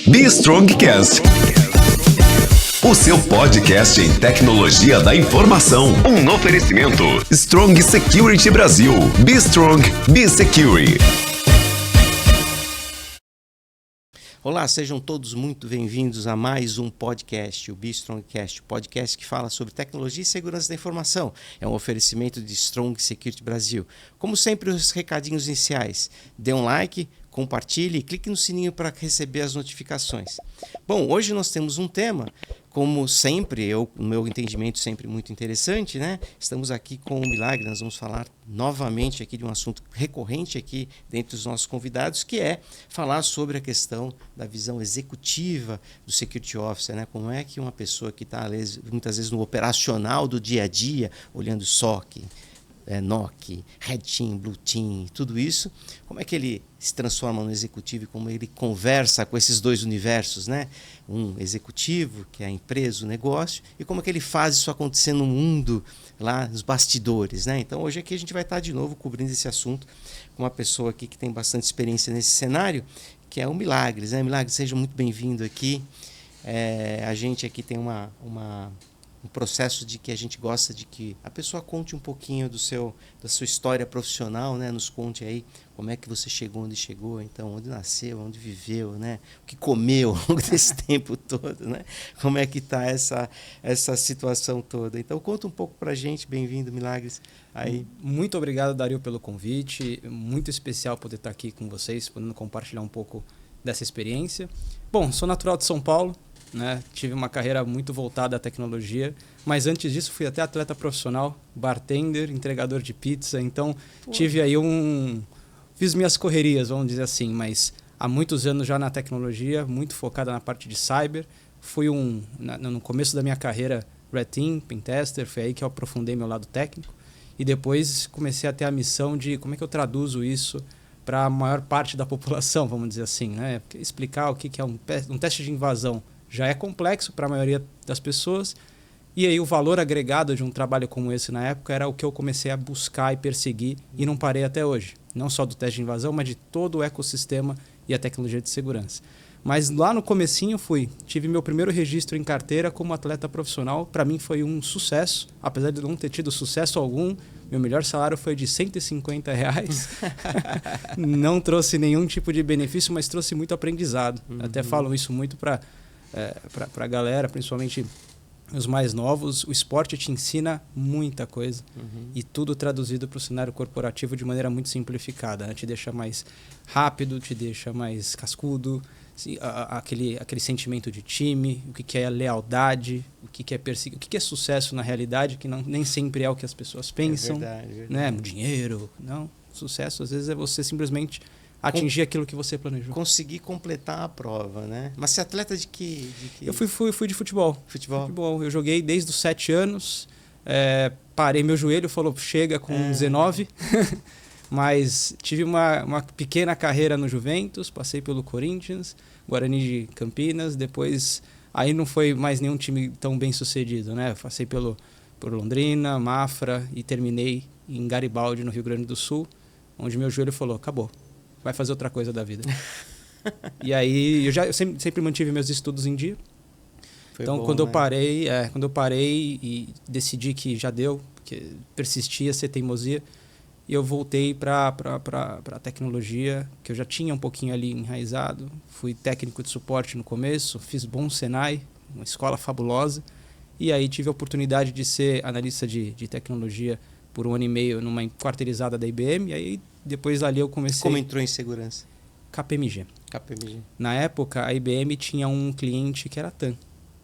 Be Strongcast. O seu podcast em tecnologia da informação. Um oferecimento. Strong Security Brasil. Be Strong, Be Secure. Olá, sejam todos muito bem-vindos a mais um podcast, o Be Strongcast, podcast que fala sobre tecnologia e segurança da informação. É um oferecimento de Strong Security Brasil. Como sempre, os recadinhos iniciais. Dê um like, compartilhe e clique no sininho para receber as notificações. Bom, hoje nós temos um tema, como sempre, no meu entendimento, sempre muito interessante, né? Estamos aqui com o Milagre, nós vamos falar novamente aqui de um assunto recorrente aqui dentre os nossos convidados, que é falar sobre a questão da visão executiva do Security Officer, né? Como é que uma pessoa que está, muitas vezes, no operacional do dia a dia, olhando SOC, NOC, Red Team, Blue Team, tudo isso, como é que ele se transforma no executivo e como ele conversa com esses dois universos, né? Um executivo, que é a empresa, o negócio, e como é que ele faz isso acontecer no mundo, lá nos bastidores, né? Então hoje aqui a gente vai estar de novo cobrindo esse assunto com uma pessoa aqui que tem bastante experiência nesse cenário, que é o Milagres, né? Milagres, seja muito bem-vindo aqui. A gente aqui tem um processo de que a gente gosta de que a pessoa conte um pouquinho da sua história profissional, né? Nos conte aí como é que você chegou onde chegou, então, onde nasceu, onde viveu, né? O que comeu ao longo desse tempo todo, né? Como é que está essa situação toda. Então, conta um pouco para a gente. Bem-vindo, Milagres. Aí. Muito obrigado, Dario, pelo convite. Muito especial poder estar aqui com vocês, podendo compartilhar um pouco dessa experiência. Bom, sou natural de São Paulo. Né? Tive uma carreira muito voltada à tecnologia, mas antes disso fui até atleta profissional, bartender, entregador de pizza, então tive aí fiz minhas correrias, vamos dizer assim, mas há muitos anos já na tecnologia, muito focada na parte de cyber. Fui no começo da minha carreira Red Team, Pentester, foi aí que eu aprofundei meu lado técnico e depois comecei a ter a missão de como é que eu traduzo isso para a maior parte da população, vamos dizer assim, né? Explicar o que é um teste de invasão. Já é complexo para a maioria das pessoas. E aí o valor agregado de um trabalho como esse na época era o que eu comecei a buscar e perseguir e não parei até hoje. Não só do teste de invasão, mas de todo o ecossistema e a tecnologia de segurança. Mas lá no comecinho tive meu primeiro registro em carteira como atleta profissional. Para mim foi um sucesso, apesar de não ter tido sucesso algum. Meu melhor salário foi de R$150. Não trouxe nenhum tipo de benefício, mas trouxe muito aprendizado. Até falo isso muito para a galera, principalmente os mais novos. O esporte te ensina muita coisa e tudo traduzido para o cenário corporativo de maneira muito simplificada, né? Te deixa mais rápido, te deixa mais cascudo, aquele sentimento de time, o que é lealdade, o que é perseguir, o que é sucesso na realidade, que nem sempre é o que as pessoas pensam, verdade. Né? Dinheiro, não. Sucesso às vezes é você simplesmente atingir aquilo que você planejou. Conseguir completar a prova, né? Mas você é atleta de que... Eu fui de futebol. Futebol. Eu joguei desde os 7 anos. Parei, meu joelho falou, chega com 19. Mas tive uma pequena carreira no Juventus, passei pelo Corinthians, Guarani de Campinas, depois... Aí não foi mais nenhum time tão bem sucedido, né? Passei por Londrina, Mafra e terminei em Garibaldi, no Rio Grande do Sul, onde meu joelho falou, acabou. Vai fazer outra coisa da vida. E aí, eu sempre mantive meus estudos em dia. Então, quando eu parei e decidi que já deu, porque persistia, ser teimosia, e eu voltei para a tecnologia, que eu já tinha um pouquinho ali enraizado. Fui técnico de suporte no começo, fiz bom Senai, uma escola fabulosa, e aí tive a oportunidade de ser analista de tecnologia por 1 ano e meio numa quarteirizada da IBM, e aí depois ali eu comecei... Como entrou em segurança? KPMG. KPMG. Na época, a IBM tinha um cliente que era a TAM.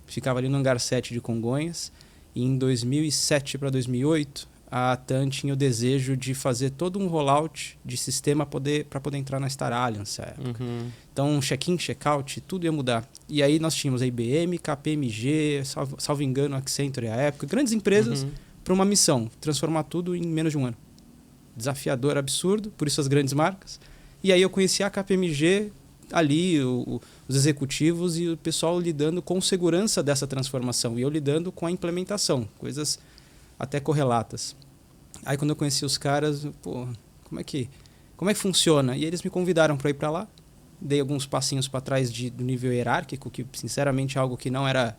Ficava ali no hangar 7 de Congonhas. E em 2007 para 2008, a TAM tinha o desejo de fazer todo um rollout de sistema para poder entrar na Star Alliance. Então, check-in, check-out, tudo ia mudar. E aí nós tínhamos a IBM, KPMG, salvo engano, Accenture à época, grandes empresas para uma missão, transformar tudo em menos de 1 ano. Desafiador, absurdo, por isso as grandes marcas. E aí eu conheci a KPMG ali, os executivos e o pessoal lidando com segurança dessa transformação e eu lidando com a implementação, coisas até correlatas. Aí quando eu conheci os caras, como é que funciona? E eles me convidaram para ir para lá dei alguns passinhos para trás do nível hierárquico, que sinceramente é algo que não era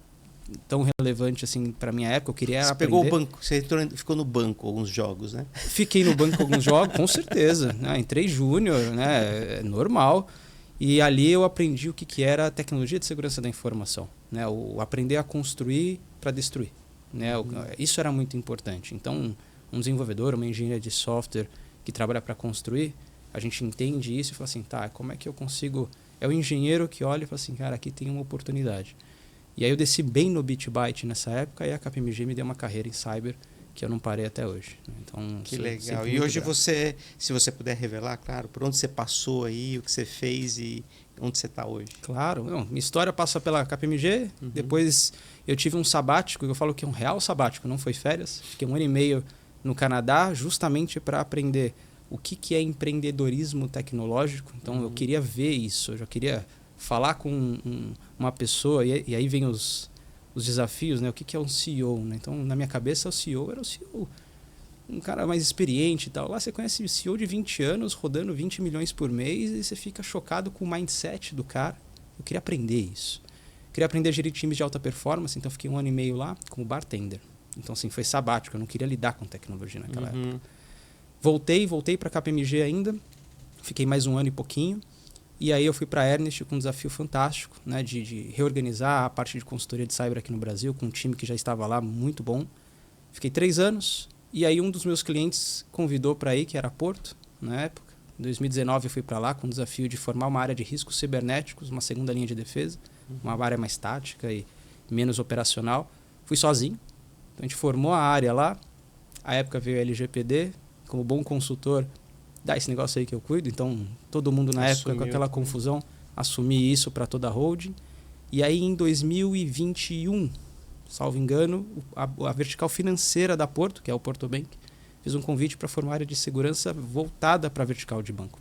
tão relevante assim para minha época. Eu queria Você aprender. pegou o banco, você ficou no banco alguns jogos, né? Fiquei no banco alguns jogos, com certeza. Né? Entrei júnior, né? É normal. E ali eu aprendi o que era a tecnologia de segurança da informação, né? O aprender a construir para destruir, né? Isso era muito importante. Então, um desenvolvedor, uma engenharia de software que trabalha para construir, a gente entende isso e fala assim, tá, como é que eu consigo... É o engenheiro que olha e fala assim, cara, aqui tem uma oportunidade. E aí eu desci bem no BitByte nessa época e a KPMG me deu uma carreira em cyber que eu não parei até hoje. Então, que legal. E hoje você, se você puder revelar, claro, por onde você passou aí, o que você fez e onde você está hoje? Claro. Não, minha história passa pela KPMG, depois eu tive um sabático, eu falo que é um real sabático, não foi férias. Fiquei 1 ano e meio no Canadá justamente para aprender o que é empreendedorismo tecnológico. Então eu queria ver isso, eu já queria falar com uma pessoa e aí vem os desafios, né? O que é um CEO, né? Então, na minha cabeça, o CEO era o CEO, um cara mais experiente e tal. Lá você conhece o CEO de 20 anos, rodando 20 milhões por mês e você fica chocado com o mindset do cara. Eu queria aprender isso. Queria aprender a gerir times de alta performance, então fiquei 1 ano e meio lá como bartender. Então, assim, foi sabático, eu não queria lidar com tecnologia naquela época. Voltei para a KPMG ainda, fiquei mais 1 ano e pouquinho. E aí eu fui para a Ernest com um desafio fantástico, né, de reorganizar a parte de consultoria de cyber aqui no Brasil, com um time que já estava lá muito bom. Fiquei 3 anos e aí um dos meus clientes convidou para ir, que era a Porto, na época. Em 2019 eu fui para lá com o desafio de formar uma área de riscos cibernéticos, uma segunda linha de defesa, uma área mais tática e menos operacional. Fui sozinho, então a gente formou a área lá. À época veio a LGPD, como bom consultor, dá esse negócio aí que eu cuido. Então, todo mundo na época, com aquela confusão, assumi isso para toda a holding. E aí, em 2021, salvo engano, a vertical financeira da Porto, que é o Porto Bank, fez um convite para formar área de segurança voltada para a vertical de banco.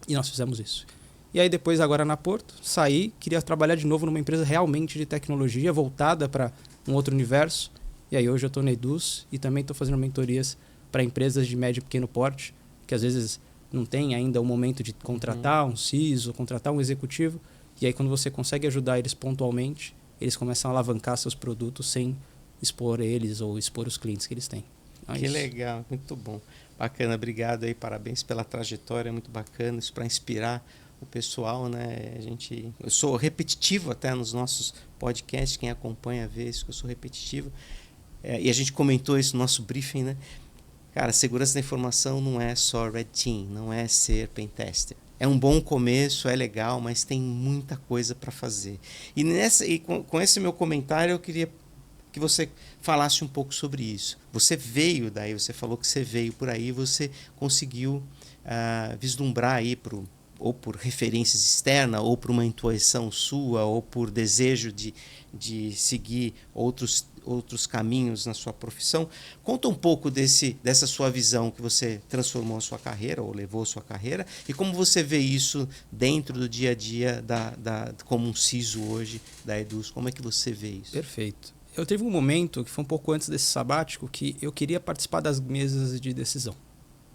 E nós fizemos isso. E aí, depois, agora na Porto, saí, queria trabalhar de novo numa empresa realmente de tecnologia, voltada para um outro universo. E aí, hoje eu estou na Eduz e também estou fazendo mentorias para empresas de médio e pequeno porte, que às vezes não tem ainda o momento de contratar um CISO, contratar um executivo. E aí, quando você consegue ajudar eles pontualmente, eles começam a alavancar seus produtos sem expor eles ou expor os clientes que eles têm. Então, que legal, muito bom. Bacana, obrigado aí, parabéns pela trajetória, muito bacana, isso para inspirar o pessoal, né? Eu sou repetitivo até nos nossos podcasts, quem acompanha vê isso, que eu sou repetitivo. E a gente comentou isso no nosso briefing, né? Cara, segurança da informação não é só Red Team, não é ser pentester. É um bom começo, é legal, mas tem muita coisa para fazer. E com esse meu comentário, eu queria que você falasse um pouco sobre isso. Você veio daí, você falou que você veio por aí, você conseguiu vislumbrar aí ou por referências externas, ou por uma intuição sua, ou por desejo de seguir outros caminhos na sua profissão. Conta um pouco dessa sua visão que você transformou a sua carreira, ou levou a sua carreira, e como você vê isso dentro do dia a dia como um CISO hoje da Eduz. Como é que você vê isso? Perfeito. Eu teve um momento, que foi um pouco antes desse sabático, que eu queria participar das mesas de decisão.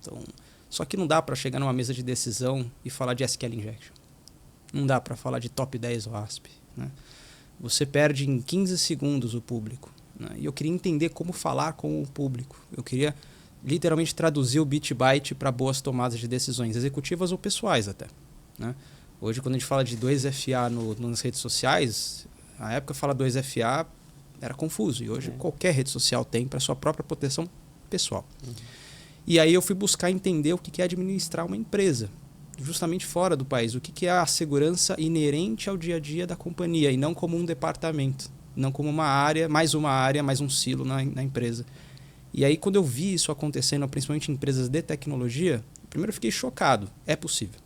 Então, só que não dá para chegar numa mesa de decisão e falar de SQL Injection. Não dá para falar de top 10 OASP, né? Você perde em 15 segundos o público, né? E eu queria entender como falar com o público. Eu queria literalmente traduzir o BitByte para boas tomadas de decisões, executivas ou pessoais até, né? Hoje, quando a gente fala de 2FA nas redes sociais, na época falar 2FA era confuso. E hoje qualquer rede social tem para sua própria proteção pessoal. E aí eu fui buscar entender o que é administrar uma empresa, justamente fora do país. O que é a segurança inerente ao dia a dia da companhia e não como um departamento, não como uma área, mais um silo na empresa. E aí quando eu vi isso acontecendo, principalmente em empresas de tecnologia, primeiro eu fiquei chocado. É possível.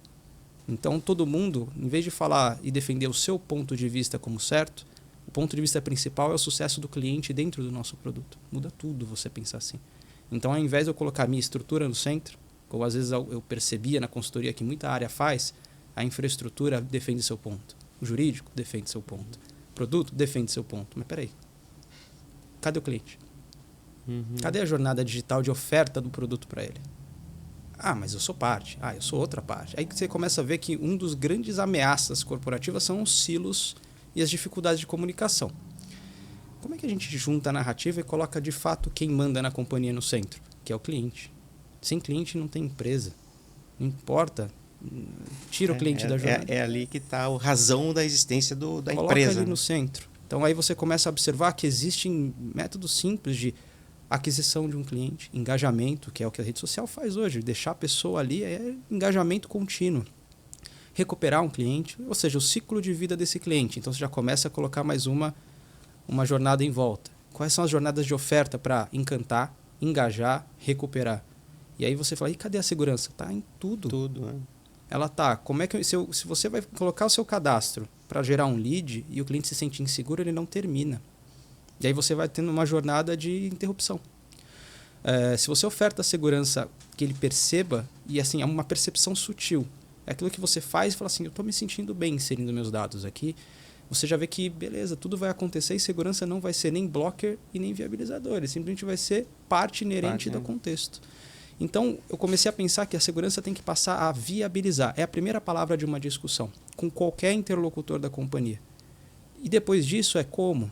Então todo mundo, em vez de falar e defender o seu ponto de vista como certo, o ponto de vista principal é o sucesso do cliente dentro do nosso produto. Muda tudo você pensar assim. Então, ao invés de eu colocar a minha estrutura no centro, como às vezes eu percebia na consultoria que muita área faz, a infraestrutura defende seu ponto. O jurídico defende seu ponto. O produto defende seu ponto. Mas peraí, cadê o cliente? Cadê a jornada digital de oferta do produto para ele? Ah, mas eu sou parte. Ah, eu sou outra parte. Aí você começa a ver que um dos grandes ameaças corporativas são os silos e as dificuldades de comunicação. Como é que a gente junta a narrativa e coloca de fato quem manda na companhia no centro? Que é o cliente. Sem cliente não tem empresa. Não importa. Tira o cliente da jornada. É ali que está a razão da existência da Coloca empresa. ali no centro. Então aí você começa a observar que existem métodos simples de aquisição de um cliente, engajamento, que é o que a rede social faz hoje. Deixar a pessoa ali é engajamento contínuo. Recuperar um cliente, ou seja, o ciclo de vida desse cliente. Então você já começa a colocar mais uma jornada em volta. Quais são as jornadas de oferta para encantar, engajar, recuperar? E aí você fala, e cadê a segurança? Está em tudo. Tudo, né? Ela tá. Como é que se você vai colocar o seu cadastro para gerar um lead e o cliente se sente inseguro, ele não termina. E aí você vai tendo uma jornada de interrupção. Se você oferta a segurança que ele perceba, e assim, é uma percepção sutil. É aquilo que você faz e fala assim, eu estou me sentindo bem inserindo meus dados aqui. Você já vê que, beleza, tudo vai acontecer e segurança não vai ser nem blocker e nem viabilizador. Ele simplesmente vai ser parte inerente do contexto. Então, eu comecei a pensar que a segurança tem que passar a viabilizar. É a primeira palavra de uma discussão, com qualquer interlocutor da companhia. E depois disso é como?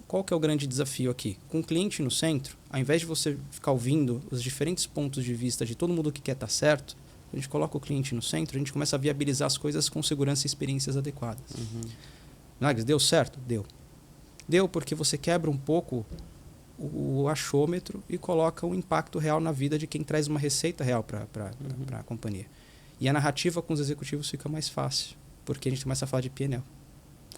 Qual que é o grande desafio aqui? Com o cliente no centro, ao invés de você ficar ouvindo os diferentes pontos de vista de todo mundo que quer estar certo, a gente coloca o cliente no centro, a gente começa a viabilizar as coisas com segurança e experiências adequadas. Nagres, deu certo? Deu. Deu porque você quebra um pouco o achômetro e coloca um impacto real na vida de quem traz uma receita real para a companhia. E a narrativa com os executivos fica mais fácil, porque a gente começa a falar de P&L.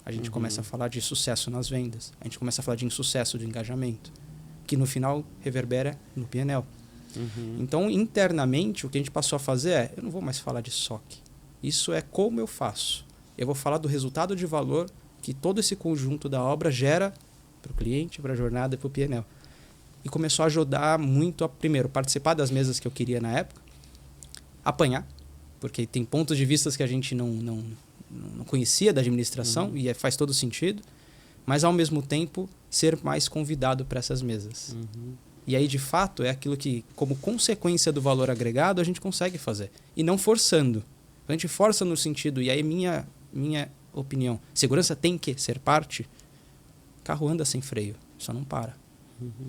A gente começa a falar de sucesso nas vendas. A gente começa a falar de insucesso do engajamento, que no final reverbera no P&L. Então, internamente, o que a gente passou a fazer é, eu não vou mais falar de SOC. Isso é como eu faço. Eu vou falar do resultado de valor que todo esse conjunto da obra gera para o cliente, para a jornada e para o P&L. E começou a ajudar muito a, primeiro, participar das mesas que eu queria na época, apanhar, porque tem pontos de vista que a gente não conhecia da administração e faz todo sentido, mas ao mesmo tempo ser mais convidado para essas mesas. E aí, de fato, é aquilo que, como consequência do valor agregado, a gente consegue fazer. E não forçando. A gente força no sentido, e aí minha opinião, segurança tem que ser parte. Carro anda sem freio, só não para.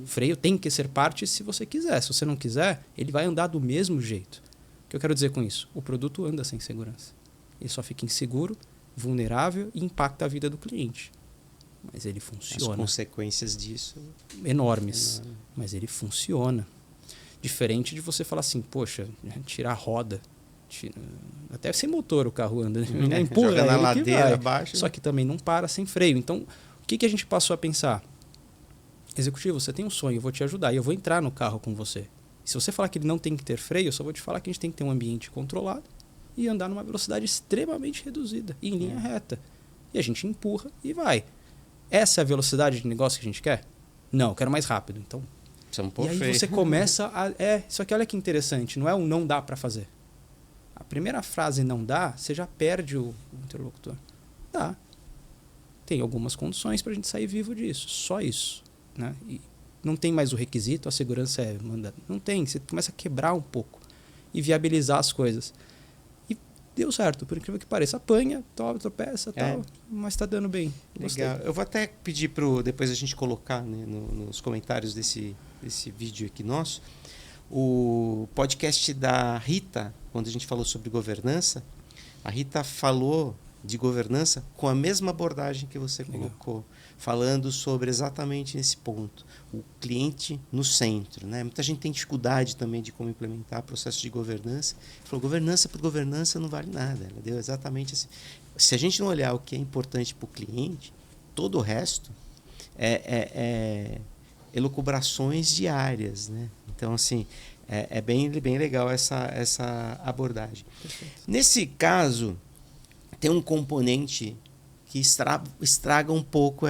Freio tem que ser parte se você quiser. Se você não quiser, ele vai andar do mesmo jeito. O que eu quero dizer com isso? O produto anda sem segurança. Ele só fica inseguro, vulnerável e impacta a vida do cliente. Mas ele funciona. As consequências disso... Enormes. Mas ele funciona. Diferente de você falar assim, poxa, tirar a roda. Até sem motor o carro anda. Empurra joga na ele ladeira abaixo. Só que também não para sem freio. Então, o que a gente passou a pensar? Executivo, você tem um sonho, eu vou te ajudar. E eu vou entrar no carro com você. Se você falar que ele não tem que ter freio, eu só vou te falar que a gente tem que ter um ambiente controlado e andar numa velocidade extremamente reduzida, em linha reta. E a gente empurra e vai. Essa é a velocidade de negócio que a gente quer? Não, eu quero mais rápido. Então, e aí você começa a... Só que olha que interessante, não é um não dá para fazer. A primeira frase não dá, você já perde o interlocutor. Dá. Tem algumas condições para a gente sair vivo disso. Só isso. Né? E não tem mais o requisito, a segurança é mandada. Não tem, você começa a quebrar um pouco e viabilizar as coisas. E deu certo, por incrível que pareça. Apanha, tropeça, tal, mas está dando bem. Gostei. Legal. Eu vou até pedir depois a gente colocar, né, nos comentários desse vídeo aqui nosso, o podcast da Rita, quando a gente falou sobre governança. A Rita falou de governança com a mesma abordagem que você colocou, falando sobre exatamente esse ponto, o cliente no centro, né? Muita gente tem dificuldade também de como implementar processo de governança. Falou, governança por governança não vale nada. Ela deu exatamente assim. Se a gente não olhar o que é importante para o cliente, todo o resto é elucubrações diárias, né? Então, assim, é bem legal essa abordagem. Perfeito. Nesse caso, tem um componente que estraga um pouco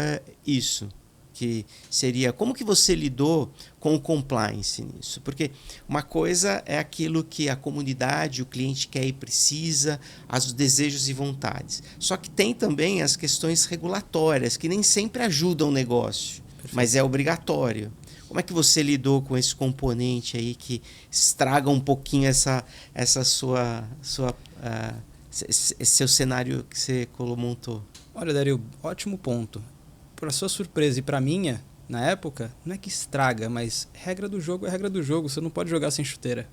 isso, que seria como que você lidou com o compliance nisso? Porque uma coisa é aquilo que a comunidade, o cliente quer e precisa, os desejos e vontades. Só que tem também as questões regulatórias, que nem sempre ajudam o negócio, mas é obrigatório. Como é que você lidou com esse componente aí que estraga um pouquinho essa esse seu cenário que você montou? Olha, Dario, ótimo ponto. Para sua surpresa e para minha, na época, não é que estraga, mas regra do jogo é regra do jogo. Você não pode jogar sem chuteira.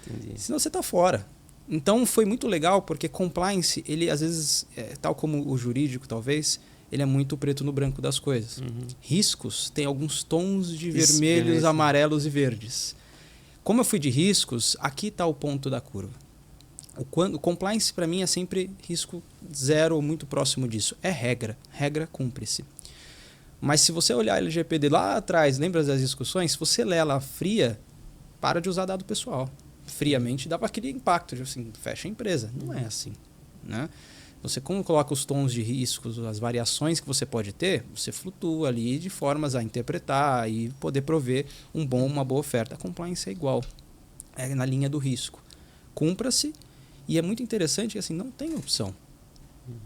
Entendi. Senão você tá fora. Então foi muito legal porque compliance, ele às vezes, tal como o jurídico talvez, ele é muito preto no branco das coisas. Uhum. Riscos tem alguns tons de Isso, vermelhos, beleza. amarelos e verdes. Como eu fui de riscos, aqui está o ponto da curva. O compliance para mim é sempre risco zero ou muito próximo disso. É regra. Regra cumpre-se. Mas se você olhar a LGPD lá atrás, lembra das discussões? Se você lê ela fria, para de usar dado pessoal. Friamente dá para aquele impacto, de assim, fecha a empresa. Não é assim, né? Você, como coloca os tons de riscos, as variações que você pode ter, você flutua ali de formas a interpretar e poder prover uma boa oferta. A compliance é igual, é na linha do risco. Cumpra-se, e é muito interessante que assim, não tem opção.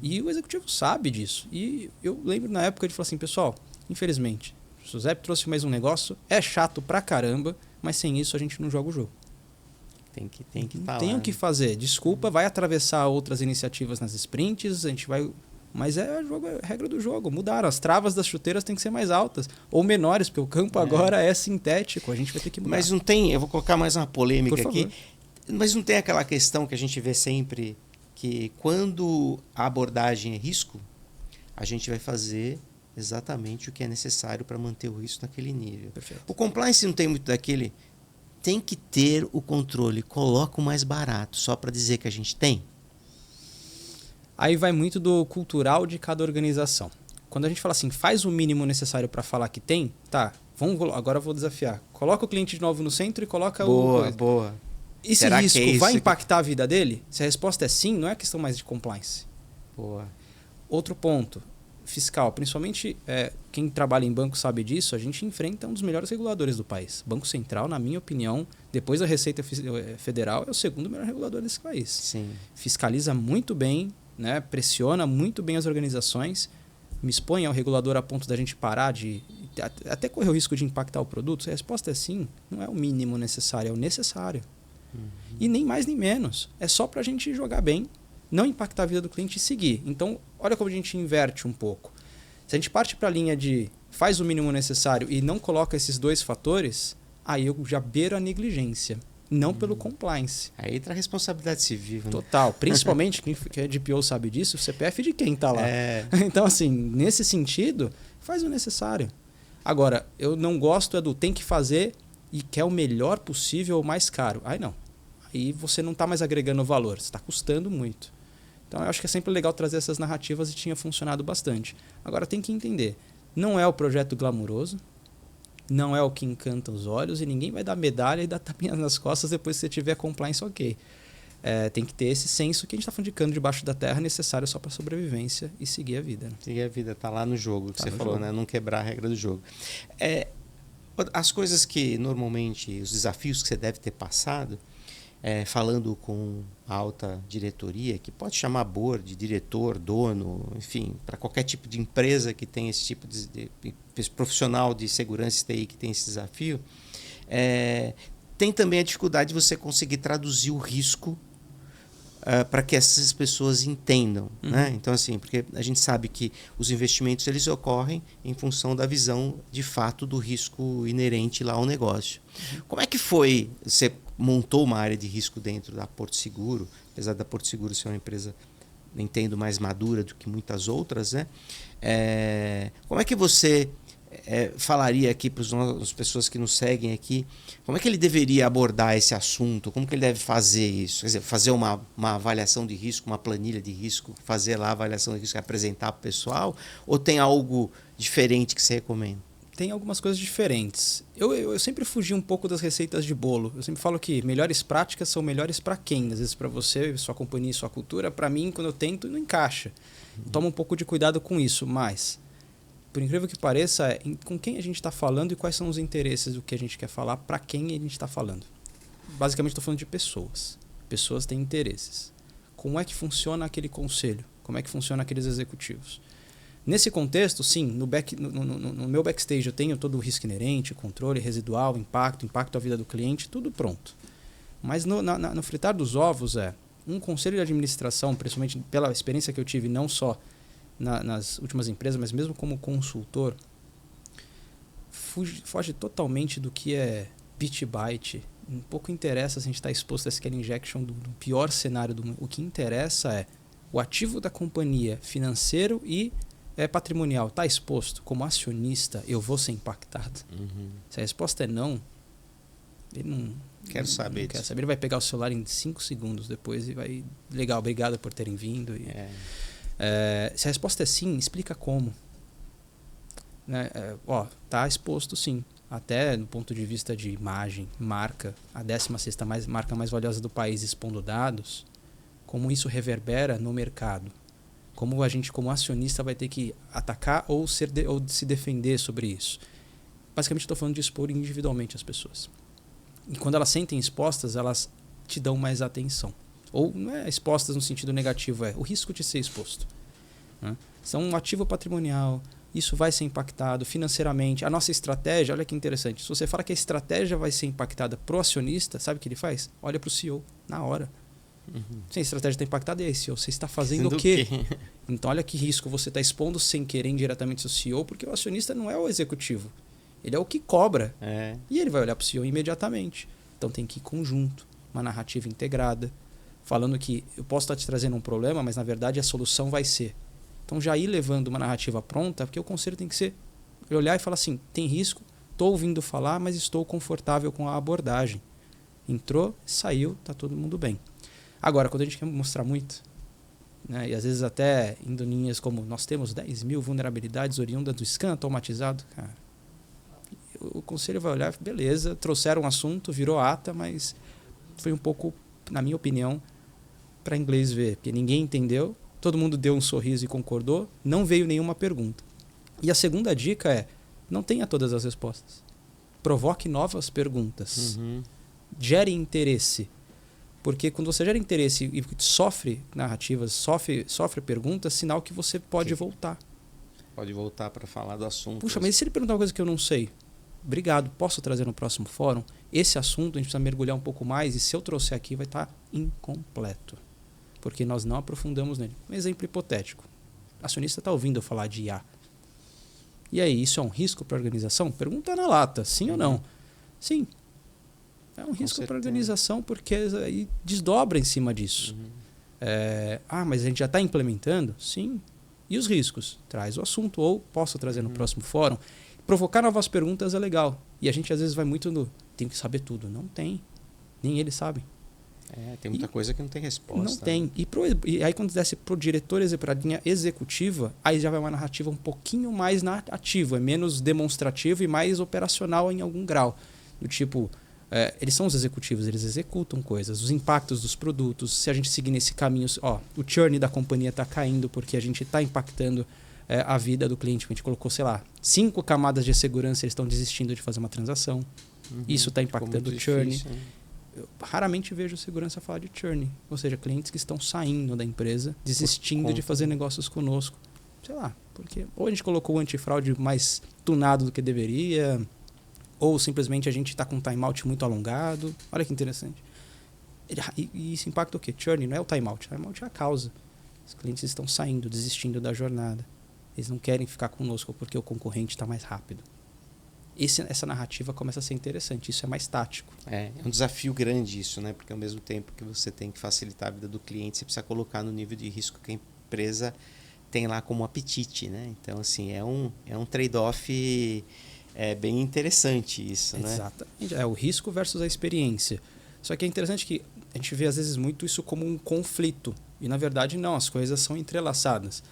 E o executivo sabe disso. E eu lembro na época de falar assim, pessoal, infelizmente, o Giuseppe trouxe mais um negócio, é chato pra caramba, mas sem isso a gente não joga o jogo. Tem que falar. Tem o que fazer. Desculpa, vai atravessar outras iniciativas nas sprints, a gente vai... Mas é regra do jogo. Mudaram. As travas das chuteiras têm que ser mais altas. Ou menores, porque o campo agora é sintético. A gente vai ter que mudar. Mas não tem... Eu vou colocar mais uma polêmica Por aqui. favor. Mas não tem aquela questão que a gente vê sempre, que quando a abordagem é risco, a gente vai fazer exatamente o que é necessário para manter o risco naquele nível. Perfeito. O compliance não tem muito daquele... Tem que ter o controle. Coloca o mais barato, só para dizer que a gente tem. Aí vai muito do cultural de cada organização. Quando a gente fala assim, faz o mínimo necessário para falar que tem, tá, agora eu vou desafiar. Coloca o cliente de novo no centro e coloca Boa, boa. Esse Será que risco é isso vai que- impactar a vida dele? Se a resposta é sim, não é questão mais de compliance. Boa. Outro ponto, fiscal. Principalmente quem trabalha em banco sabe disso, a gente enfrenta um dos melhores reguladores do país. Banco Central, na minha opinião, depois da Receita Federal, é o segundo melhor regulador desse país. Sim. Fiscaliza muito bem, né? Pressiona muito bem as organizações, me expõe ao regulador a ponto da gente parar de... Até correr o risco de impactar o produto. Se a resposta é sim, não é o mínimo necessário, é o necessário. E nem mais nem menos. É só para a gente jogar bem, não impactar a vida do cliente e seguir. Então, olha como a gente inverte um pouco. Se a gente parte para a linha de faz o mínimo necessário e não coloca esses dois fatores, aí eu já beiro a negligência, não pelo compliance. Aí entra a responsabilidade civil. Né? Total. Principalmente, quem é DPO sabe disso, o CPF de quem está lá. É. Então, assim, nesse sentido, faz o necessário. Agora, eu não gosto do tem que fazer e quer o melhor possível ou mais caro. Aí não. Aí você não está mais agregando valor, você está custando muito. Então eu acho que é sempre legal trazer essas narrativas e tinha funcionado bastante. Agora tem que entender, não é o projeto glamuroso, não é o que encanta os olhos e ninguém vai dar medalha e dar tapinha nas costas depois que você tiver compliance ok. Tem que ter esse senso que a gente está falando de cano debaixo da terra necessário só para sobrevivência e seguir a vida. Né? Seguir a vida, tá lá no jogo, que Tá você no falou, jogo. né? Não quebrar a regra do jogo. As coisas que normalmente, os desafios que você deve ter passado, falando com a alta diretoria, que pode chamar board, diretor, dono, enfim, para qualquer tipo de empresa que tem esse tipo de profissional de segurança e TI que tem esse desafio, tem também a dificuldade de você conseguir traduzir o risco para que essas pessoas entendam. Né? Então, assim, porque a gente sabe que os investimentos eles ocorrem em função da visão, de fato, do risco inerente lá ao negócio. Como é que foi? Você montou uma área de risco dentro da Porto Seguro, apesar da Porto Seguro ser uma empresa, entendo, mais madura do que muitas outras, né? Como é que você falaria aqui para as pessoas que nos seguem aqui, como é que ele deveria abordar esse assunto? Como que ele deve fazer isso? Quer dizer, fazer uma avaliação de risco, uma planilha de risco, fazer lá a avaliação de risco e apresentar para o pessoal? Ou tem algo diferente que você recomenda? Tem algumas coisas diferentes. Eu sempre fugi um pouco das receitas de bolo. Eu sempre falo que melhores práticas são melhores para quem? Às vezes para você, sua companhia, sua cultura. Para mim, quando eu tento, não encaixa. Toma um pouco de cuidado com isso, mas... Por incrível que pareça, com quem a gente está falando e quais são os interesses do que a gente quer falar, para quem a gente está falando. Basicamente, estou falando de pessoas. Pessoas têm interesses. Como é que funciona aquele conselho? Como é que funciona aqueles executivos? Nesse contexto, sim, no meu backstage eu tenho todo o risco inerente, controle residual, impacto à vida do cliente, tudo pronto. Mas no fritar dos ovos um conselho de administração, principalmente pela experiência que eu tive não só nas últimas empresas, mas mesmo como consultor, foge totalmente do que é bit byte. Um pouco interessa se a gente está exposto a scale injection do pior cenário do mundo. O que interessa é o ativo da companhia financeiro e patrimonial está exposto. Como acionista, eu vou ser impactado. Se a resposta é não, ele não quer saber. Ele vai pegar o celular em 5 segundos depois e vai... Legal, obrigado por terem vindo. Se a resposta é sim, explica como. Tá exposto sim. Até do ponto de vista de imagem, marca, a 16ª marca mais valiosa do país expondo dados, como isso reverbera no mercado. Como a gente, como acionista, vai ter que atacar ou se defender sobre isso. Basicamente, estou falando de expor individualmente as pessoas. E quando elas sentem expostas, elas te dão mais atenção. Ou não é expostas no sentido negativo, o risco de ser exposto. Né? São um ativo patrimonial, isso vai ser impactado financeiramente. A nossa estratégia, olha que interessante, se você fala que a estratégia vai ser impactada pro acionista, sabe o que ele faz? Olha para o CEO, na hora. Se a estratégia está impactada, e aí, CEO, você está fazendo o quê? Então, olha que risco você está expondo sem querer indiretamente o CEO, porque o acionista não é o executivo. Ele é o que cobra. E ele vai olhar para o CEO imediatamente. Então, tem que ir conjunto, uma narrativa integrada, falando que eu posso estar te trazendo um problema, mas, na verdade, a solução vai ser. Então, já ir levando uma narrativa pronta, porque o conselho tem que ser olhar e falar assim, tem risco, estou ouvindo falar, mas estou confortável com a abordagem. Entrou, saiu, está todo mundo bem. Agora, quando a gente quer mostrar muito, né, e às vezes até indo em linhas como nós temos 10 mil vulnerabilidades oriundas do scan automatizado, cara, o conselho vai olhar, beleza, trouxeram um assunto, virou ata, mas foi um pouco, na minha opinião, para inglês ver, porque ninguém entendeu, todo mundo deu um sorriso e concordou, não veio nenhuma pergunta. E a segunda dica é, não tenha todas as respostas. Provoque novas perguntas. Gere interesse. Porque quando você gera interesse e sofre narrativas, sofre perguntas, sinal que você pode voltar. Pode voltar para falar do assunto. Puxa, mas e se ele perguntar uma coisa que eu não sei? Obrigado, posso trazer no próximo fórum? Esse assunto a gente precisa mergulhar um pouco mais e se eu trouxer aqui vai estar incompleto. Porque nós não aprofundamos nele. Um exemplo hipotético. O acionista está ouvindo eu falar de IA. E aí, isso é um risco para a organização? Pergunta na lata, sim ou não? Sim. É um risco para a organização porque aí desdobra em cima disso. Mas a gente já está implementando? Sim. E os riscos? Traz o assunto ou posso trazer no próximo fórum. Provocar novas perguntas é legal. E a gente às vezes vai muito no tem que saber tudo. Não tem. Nem eles sabem. Tem muita coisa que não tem resposta. Não tem. E aí quando desce para o diretor, para a linha executiva, aí já vai uma narrativa um pouquinho mais ativa, menos demonstrativa e mais operacional em algum grau. Do tipo... eles são os executivos, eles executam coisas, os impactos dos produtos, se a gente seguir nesse caminho, o churn da companhia está caindo porque a gente está impactando a vida do cliente, a gente colocou, 5 camadas de segurança, eles estão desistindo de fazer uma transação, isso está impactando o churn. Difícil, eu raramente vejo segurança falar de churn, ou seja, clientes que estão saindo da empresa, desistindo de fazer negócios conosco, porque ou a gente colocou o antifraude mais tunado do que deveria... Ou simplesmente a gente está com um timeout muito alongado. Olha que interessante. E isso impacta o quê? Churn não é o timeout. Timeout é a causa. Os clientes estão saindo, desistindo da jornada. Eles não querem ficar conosco porque o concorrente está mais rápido. Essa narrativa começa a ser interessante. Isso é mais tático. É um desafio grande isso, né? Porque ao mesmo tempo que você tem que facilitar a vida do cliente, você precisa colocar no nível de risco que a empresa tem lá como apetite, né? Então, assim, é um trade-off... É bem interessante isso, né? Exatamente. É o risco versus a experiência. Só que é interessante que a gente vê às vezes muito isso como um conflito. E na verdade não, as coisas são entrelaçadas.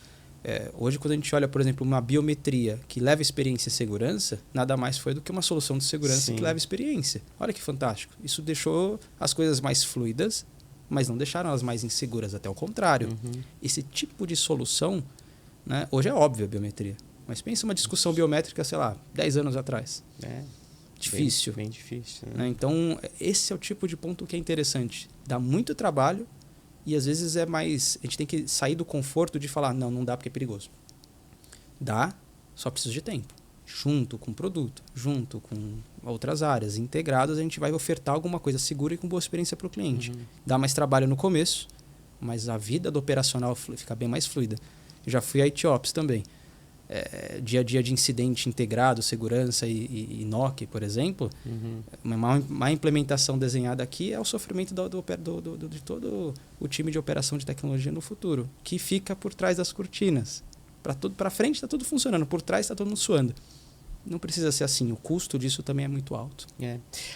Hoje quando a gente olha, por exemplo, uma biometria que leva experiência e segurança, nada mais foi do que uma solução de segurança que leva experiência. Olha que fantástico. Isso deixou as coisas mais fluidas, mas não deixaram elas mais inseguras, até o contrário. Esse tipo de solução, né, hoje é óbvio a biometria. Mas pensa uma discussão biométrica, 10 anos atrás. Difícil. Bem difícil. Né? Então, esse é o tipo de ponto que é interessante. Dá muito trabalho e às vezes é mais... A gente tem que sair do conforto de falar, não dá porque é perigoso. Dá, só precisa de tempo. Junto com o produto, junto com outras áreas, integradas, a gente vai ofertar alguma coisa segura e com boa experiência para o cliente. Dá mais trabalho no começo, mas a vida do operacional fica bem mais fluida. Eu já fui IT Ops também. Dia a dia de incidente integrado, segurança e NOC, por exemplo, uma má implementação desenhada aqui é o sofrimento de todo o time de operação de tecnologia no futuro, que fica por trás das cortinas. Para frente está tudo funcionando, por trás está todo mundo suando. Não precisa ser assim, o custo disso também é muito alto.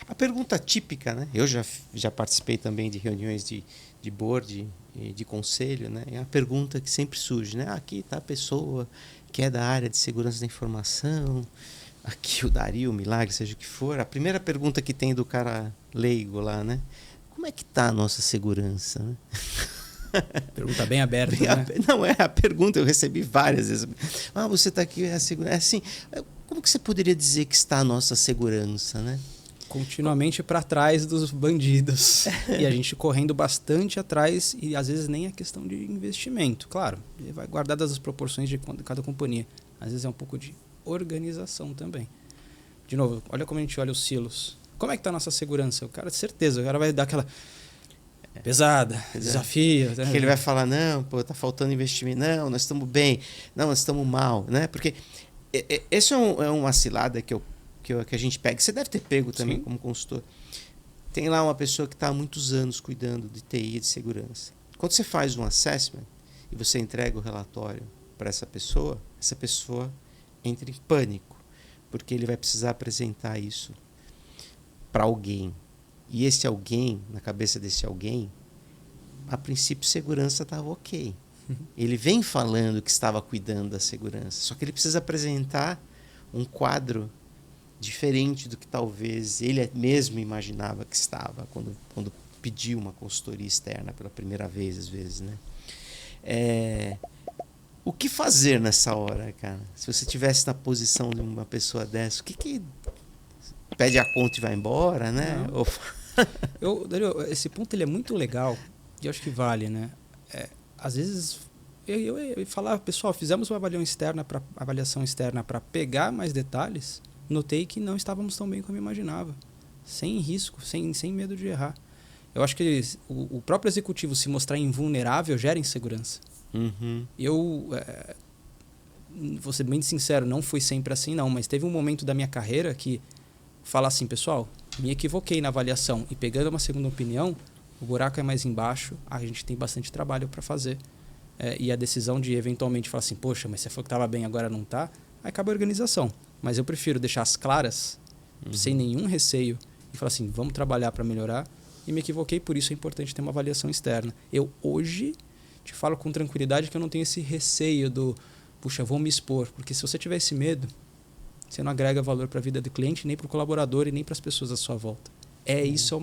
A pergunta típica, né? Eu já participei também de reuniões de board, de conselho, né? É a pergunta que sempre surge, né? Aqui está a pessoa que é da área de segurança da informação, aqui o Dario, o Milagre, seja o que for. A primeira pergunta que tem do cara leigo lá, né? Como é que está a nossa segurança, né? Pergunta bem aberta, né? Não, é a pergunta, eu recebi várias vezes. Você está aqui, é assim, como que você poderia dizer que está a nossa segurança, né? Continuamente para trás dos bandidos. E a gente correndo bastante atrás e às vezes nem a questão de investimento. Claro, vai guardadas as proporções de cada companhia. Às vezes é um pouco de organização também. De novo, olha como a gente olha os silos. Como é que está a nossa segurança? O cara, de certeza, o cara vai dar aquela pesada, desafio. Né? Que ele vai falar, não, tá faltando investimento. Não, nós estamos bem. Não, nós estamos mal, né? Porque esse é uma cilada que a gente pega. Você deve ter pego também. Sim. Como consultor. Tem lá uma pessoa que está há muitos anos cuidando de TI e de segurança. Quando você faz um assessment e você entrega o relatório para essa pessoa entra em pânico, porque ele vai precisar apresentar isso para alguém. E esse alguém, na cabeça desse alguém, a princípio segurança estava ok. Ele vem falando que estava cuidando da segurança, só que ele precisa apresentar um quadro diferente do que talvez ele mesmo imaginava que estava quando pediu uma consultoria externa pela primeira vez, às vezes, né? O que fazer nessa hora, cara? Se você estivesse na posição de uma pessoa dessa, o que pede a conta e vai embora, né? Dario, esse ponto ele é muito legal e eu acho que vale, né? Às vezes eu falar, pessoal, fizemos uma avaliação externa para pegar mais detalhes, notei que não estávamos tão bem como eu imaginava, sem risco, sem medo de errar. Eu acho que o próprio executivo se mostrar invulnerável gera insegurança. Eu vou ser bem sincero, não foi sempre assim não, mas teve um momento da minha carreira que falar assim, pessoal, me equivoquei na avaliação e pegando uma segunda opinião, o buraco é mais embaixo, a gente tem bastante trabalho para fazer. E a decisão de eventualmente falar assim, poxa, mas você falou que estava bem, agora não está, aí acaba a organização. Mas eu prefiro deixar as claras, sem nenhum receio, e falar assim, vamos trabalhar para melhorar, e me equivoquei, por isso é importante ter uma avaliação externa. Eu hoje te falo com tranquilidade que eu não tenho esse receio do, puxa, vou me expor, porque se você tiver esse medo, você não agrega valor para a vida do cliente, nem para o colaborador e nem para as pessoas à sua volta. Isso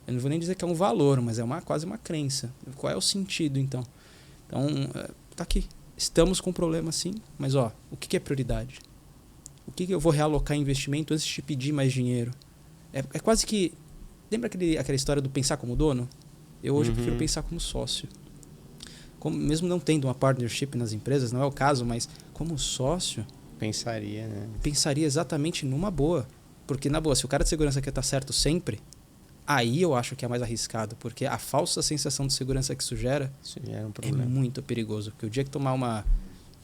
eu não vou nem dizer que é um valor, mas é quase uma crença. Qual é o sentido, então? Então, tá aqui. Estamos com um problema, sim, mas o que é prioridade? O que eu vou realocar investimento antes de te pedir mais dinheiro? É quase que... Lembra aquela história do pensar como dono? Eu hoje prefiro pensar como sócio. Mesmo não tendo uma partnership nas empresas, não é o caso, mas como sócio... Pensaria, né? Pensaria exatamente numa boa. Porque, na boa, se o cara de segurança quer estar certo sempre, aí eu acho que é mais arriscado. Porque a falsa sensação de segurança que isso gera um problema. É muito perigoso. Porque o dia que tomar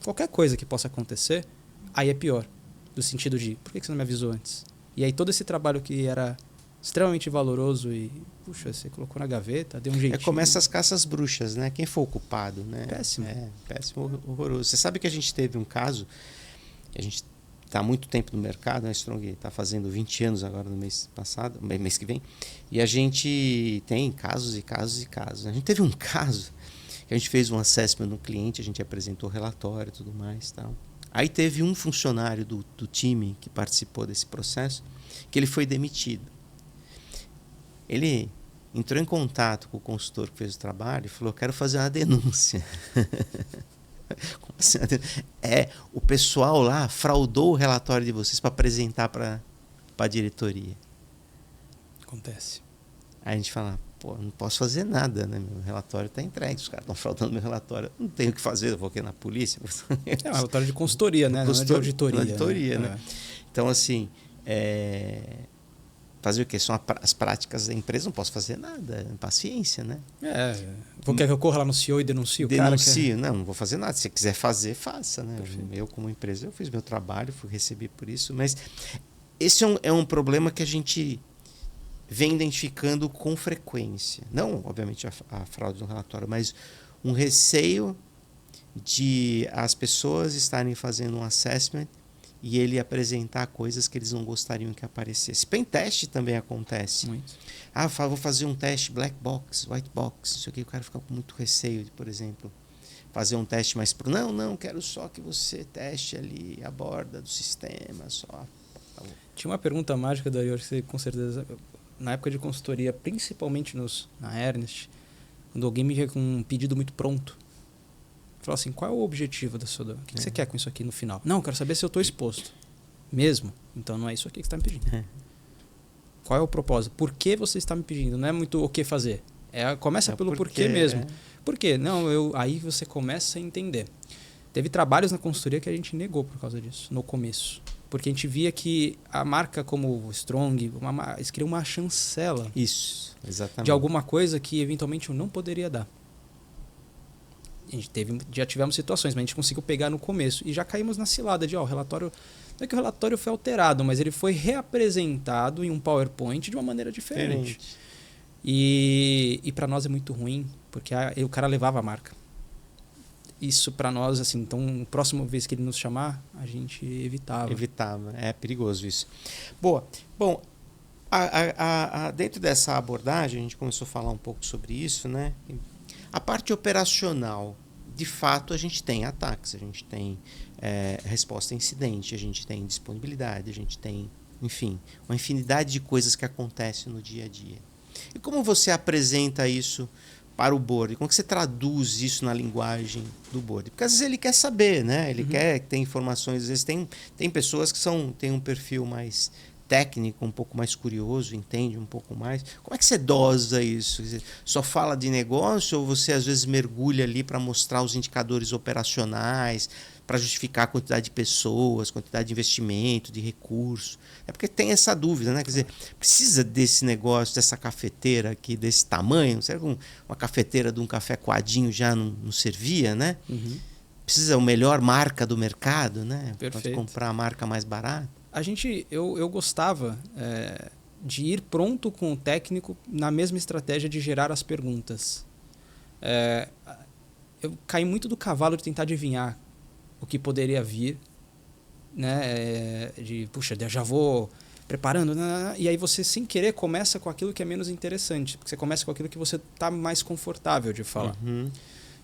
qualquer coisa que possa acontecer, aí é pior. Do sentido de, por que você não me avisou antes? E aí todo esse trabalho que era extremamente valoroso e, puxa, você colocou na gaveta, deu um jeitinho. Começa as caças bruxas, né? Quem foi o culpado, né? Péssimo. Péssimo, horroroso. Você sabe que a gente teve um caso, a gente está há muito tempo no mercado, né? A Strong está fazendo 20 anos agora no mês que vem, e a gente tem casos e casos e casos. A gente teve um caso que a gente fez um assessment no cliente, a gente apresentou relatório e tudo mais, tal. Aí teve um funcionário do time que participou desse processo que ele foi demitido. Ele entrou em contato com o consultor que fez o trabalho e falou, quero fazer uma denúncia. Como assim? O pessoal lá fraudou o relatório de vocês para apresentar para a diretoria. Acontece. Aí a gente fala, pô, não posso fazer nada, né? Meu relatório está entregue, os caras estão fraudando meu relatório, não tenho o que fazer, eu vou aqui na polícia. É um relatório de consultoria, né? Não é de auditoria. Auditoria, né? Então, assim, fazer o quê? São as práticas da empresa, não posso fazer nada, paciência, né? Quer que eu corra lá no CEO e denuncie o cara? Denuncio, não vou fazer nada. Se você quiser fazer, faça, né? Eu, como empresa, eu fiz meu trabalho, recebi por isso, mas esse é um problema que a gente vem identificando com frequência. Não, obviamente, a fraude no relatório, mas um receio de as pessoas estarem fazendo um assessment e ele apresentar coisas que eles não gostariam que aparecesse. Pentest também acontece. Muito. Vou fazer um teste black box, white box, isso aqui, o cara fica com muito receio de, por exemplo, fazer um teste mais não, quero só que você teste ali a borda do sistema, só. Tinha uma pergunta mágica, Dario, que você com certeza, na época de consultoria, principalmente na Ernest, quando alguém me via com um pedido muito pronto, falou assim, qual é o objetivo da sua... O que você quer com isso aqui no final? Não, eu quero saber se eu estou exposto. Mesmo? Então não é isso aqui que você está me pedindo. Qual é o propósito? Por que você está me pedindo? Não é muito o que fazer. Começa pelo porquê mesmo. Por quê? Não, aí você começa a entender. Teve trabalhos na consultoria que a gente negou por causa disso, no começo. Porque a gente via que a marca como Strong, eles queriam uma chancela. Isso, exatamente. De alguma coisa que eventualmente eu não poderia dar. Já tivemos situações, mas a gente conseguiu pegar no começo. E já caímos na cilada de, o relatório... Não é que o relatório foi alterado, mas ele foi reapresentado em um PowerPoint de uma maneira diferente. E para nós é muito ruim, porque o cara levava a marca. Isso para nós, assim, então, a próxima vez que ele nos chamar, a gente evitava. É perigoso isso. Boa. Bom, dentro dessa abordagem, a gente começou a falar um pouco sobre isso, né? A parte operacional, de fato, a gente tem ataques, a gente tem resposta a incidente, a gente tem disponibilidade, a gente tem, enfim, uma infinidade de coisas que acontecem no dia a dia. E como você apresenta isso para o board? Como que você traduz isso na linguagem do board? Porque às vezes ele quer saber, né? Ele quer ter informações, às vezes tem pessoas que têm um perfil mais técnico, um pouco mais curioso, entende um pouco mais. Como é que você dosa isso? Quer dizer, só fala de negócio ou você às vezes mergulha ali para mostrar os indicadores operacionais, para justificar a quantidade de pessoas, quantidade de investimento, de recursos? É porque tem essa dúvida, né? Quer dizer, precisa desse negócio, dessa cafeteira aqui, desse tamanho? Será que uma cafeteira de um café coadinho já não servia, né? Precisa a melhor marca do mercado, né? Pode comprar a marca mais barata. Eu gostava de ir pronto com o técnico na mesma estratégia de gerar as perguntas. Eu caí muito do cavalo de tentar adivinhar o que poderia vir, né? Puxa, já vou preparando, e aí você sem querer começa com aquilo que é menos interessante, porque você começa com aquilo que você está mais confortável de falar.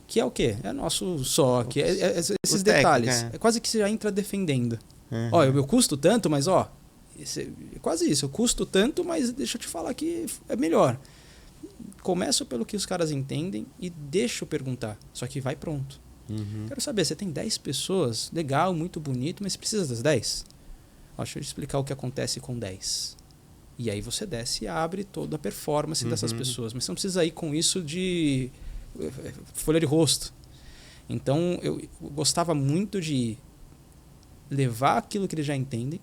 Que é o quê? É nosso só, que esses detalhes. É quase que você já entra defendendo. Eu custo tanto, mas é quase isso. Eu custo tanto, mas deixa eu te falar que é melhor. Começo pelo que os caras entendem e deixo perguntar. Só que vai pronto. Quero saber, você tem 10 pessoas, legal, muito bonito, mas precisa das 10? Deixa eu te explicar o que acontece com 10. E aí você desce e abre toda a performance dessas pessoas. Mas você não precisa ir com isso de folha de rosto. Então, eu gostava muito de levar aquilo que eles já entendem,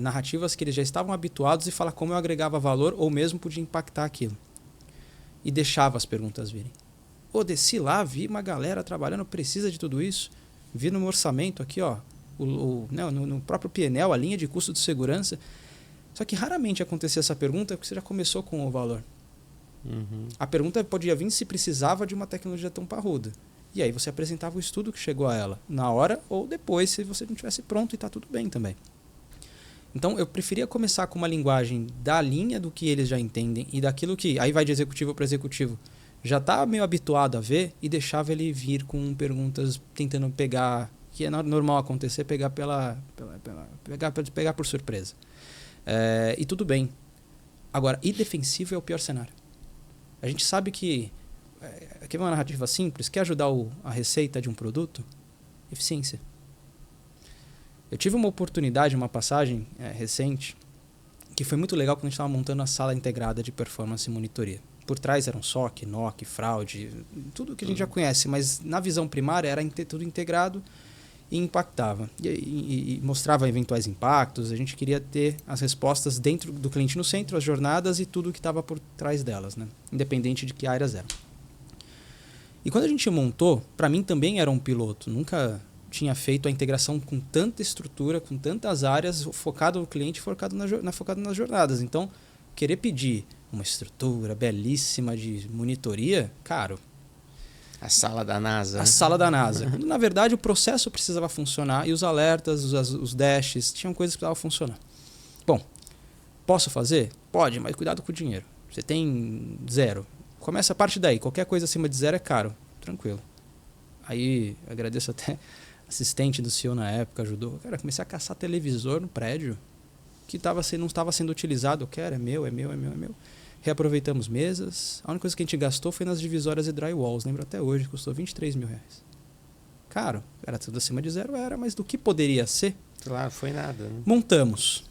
narrativas que eles já estavam habituados e falar como eu agregava valor ou mesmo podia impactar aquilo. E deixava as perguntas virem. Desci lá, vi uma galera trabalhando, precisa de tudo isso. Vi no orçamento aqui, no próprio PNL, a linha de custo de segurança. Só que raramente acontecia essa pergunta porque você já começou com o valor. A pergunta podia vir se precisava de uma tecnologia tão parruda. E aí você apresentava o estudo que chegou a ela, na hora ou depois, se você não estivesse pronto e está tudo bem também. Então eu preferia começar com uma linguagem da linha do que eles já entendem e daquilo que, aí vai de executivo para executivo, já está meio habituado a ver e deixava ele vir com perguntas tentando pegar, que é normal acontecer, pegar por surpresa. E tudo bem. Agora, ir defensivo é o pior cenário. A gente sabe que aqui é uma narrativa simples. Quer ajudar a receita de um produto? Eficiência. Eu tive uma oportunidade, uma passagem recente, que foi muito legal quando a gente estava montando a sala integrada de performance e monitoria. Por trás era um SOC, NOC, fraude, tudo que a gente já conhece, mas na visão primária era tudo integrado e impactava. E mostrava eventuais impactos, a gente queria ter as respostas dentro do cliente no centro, as jornadas e tudo que estava por trás delas, né? Independente de que áreas eram. E quando a gente montou, para mim também era um piloto, nunca tinha feito a integração com tanta estrutura, com tantas áreas, focado no cliente, focado nas jornadas. Então, querer pedir uma estrutura belíssima de monitoria, caro. A sala da NASA. A sala da NASA. Na verdade, o processo precisava funcionar e os alertas, os dashes, tinham coisas que precisavam funcionar. Bom, posso fazer? Pode, mas cuidado com o dinheiro. Você tem 0. Começa a partir daí. Qualquer coisa acima de 0 é caro. Tranquilo. Aí, agradeço até assistente do CEO na época, ajudou. Cara, comecei a caçar televisor no prédio que não estava sendo utilizado. Eu quero, é meu. Reaproveitamos mesas. A única coisa que a gente gastou foi nas divisórias e drywalls. Lembro até hoje, custou R$23 mil. Caro, era tudo acima de 0, mas do que poderia ser? Claro, foi nada. Né? Montamos.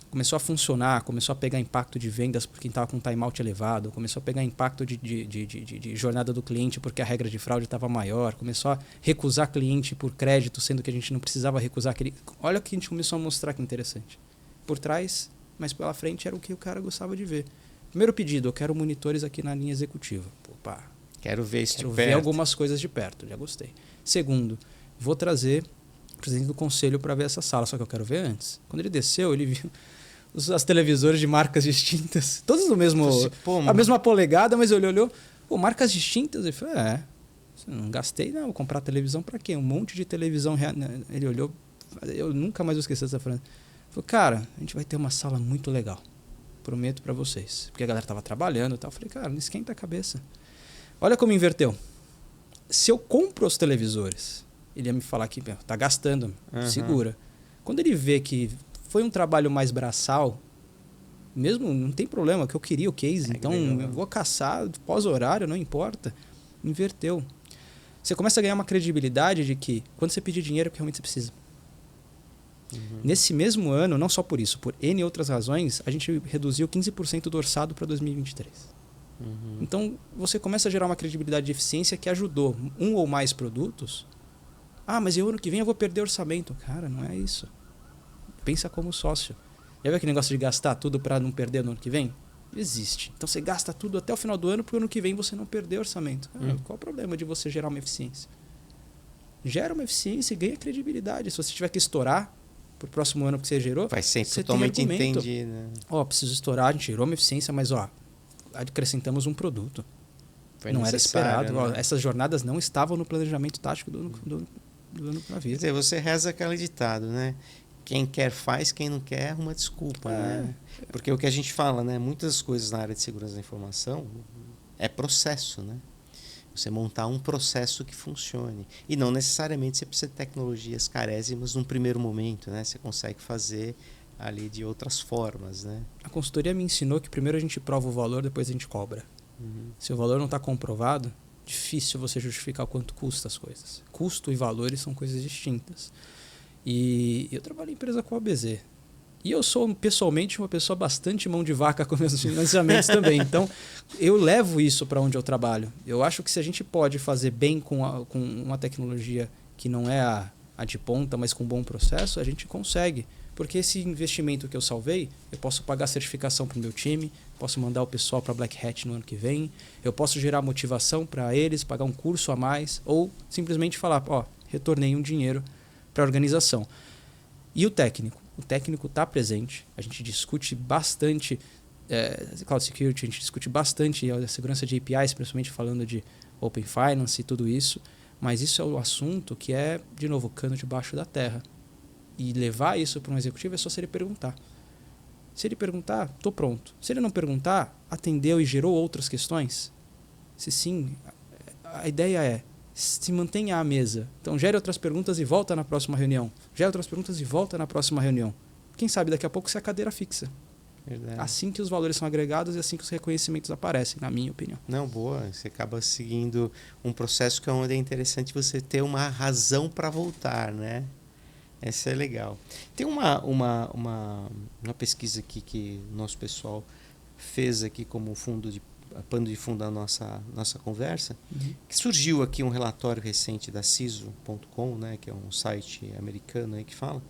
Começou a funcionar, começou a pegar impacto de vendas por quem estava com timeout elevado, começou a pegar impacto de jornada do cliente porque a regra de fraude estava maior, começou a recusar cliente por crédito, sendo que a gente não precisava recusar aquele... Olha o que a gente começou a mostrar que interessante. Por trás, mas pela frente era o que o cara gostava de ver. Primeiro pedido, eu quero monitores aqui na linha executiva. Opa, quero ver isso de perto. Ver algumas coisas de perto, já gostei. Segundo, vou trazer o presidente do conselho para ver essa sala, só que eu quero ver antes. Quando ele desceu, ele viu as televisores de marcas distintas, todas do mesmo, a mesma polegada, mas ele olhou, marcas distintas, ele falou, não gastei, não, vou comprar televisão para quê? Um monte de televisão. Ele olhou, eu nunca mais vou esquecer essa frase. Ele falou, cara, a gente vai ter uma sala muito legal. Prometo para vocês. Porque a galera tava trabalhando e tal. Eu falei, cara, não esquenta a cabeça. Olha como inverteu. Se eu compro os televisores, ele ia me falar que tá gastando, segura. Quando ele vê que foi um trabalho mais braçal, mesmo não tem problema, que eu queria o case, então eu vou caçar pós-horário, não importa. Inverteu. Você começa a ganhar uma credibilidade de que quando você pedir dinheiro é porque realmente você precisa. Nesse mesmo ano, não só por isso, por N outras razões, a gente reduziu 15% do orçado para 2023. Então, você começa a gerar uma credibilidade de eficiência que ajudou um ou mais produtos. Mas ano que vem eu vou perder orçamento. Cara, não é isso. Pensa como sócio. Já viu aquele negócio de gastar tudo para não perder no ano que vem? Existe. Então, você gasta tudo até o final do ano para o ano que vem você não perder orçamento. Qual o problema de você gerar uma eficiência? Gera uma eficiência e ganha credibilidade. Se você tiver que estourar pro próximo ano que você gerou, vai ser totalmente entendido. Né? Preciso estourar, a gente gerou uma eficiência, mas acrescentamos um produto. Não era esperado. Né? Essas jornadas não estavam no planejamento tático do ano para vir. Quer dizer, você reza aquele ditado, né? Quem quer faz, quem não quer arruma desculpa. Né? Porque o que a gente fala, né? Muitas coisas na área de segurança da informação é processo, né? Você montar um processo que funcione. E não necessariamente você precisa de tecnologias carésimas num primeiro momento, né? Você consegue fazer ali de outras formas, né? A consultoria me ensinou que primeiro a gente prova o valor, depois a gente cobra. Se o valor não está comprovado, difícil você justificar o quanto custa as coisas. Custo e valores são coisas distintas. E eu trabalho em empresa com a OBZ. E eu sou, pessoalmente, uma pessoa bastante mão de vaca com meus financiamentos também. Então, eu levo isso para onde eu trabalho. Eu acho que se a gente pode fazer bem com uma tecnologia que não é a de ponta, mas com um bom processo, a gente consegue. Porque esse investimento que eu salvei, eu posso pagar certificação para o meu time, posso mandar o pessoal para Black Hat no ano que vem, eu posso gerar motivação para eles, pagar um curso a mais, ou simplesmente falar, retornei um dinheiro para a organização. E o técnico? O técnico está presente, a gente discute bastante Cloud Security, a gente discute bastante a segurança de APIs, principalmente falando de Open Finance e tudo isso, mas isso é o assunto que é, de novo, cano debaixo da terra. E levar isso para um executivo é só se ele perguntar. Se ele perguntar, estou pronto. Se ele não perguntar, atendeu e gerou outras questões? Se sim, a ideia é se mantenha à mesa. Então, gere outras perguntas e volta na próxima reunião. Gere outras perguntas e volta na próxima reunião. Quem sabe daqui a pouco você é a cadeira fixa. Verdade. Assim que os valores são agregados e assim que os reconhecimentos aparecem, na minha opinião. Não, boa. Você acaba seguindo um processo que é onde é interessante você ter uma razão para voltar, né? Essa é legal. Tem uma pesquisa aqui que o nosso pessoal fez aqui como pano de fundo da nossa conversa, que surgiu aqui um relatório recente da CISO.com, né, que é um site americano aí que fala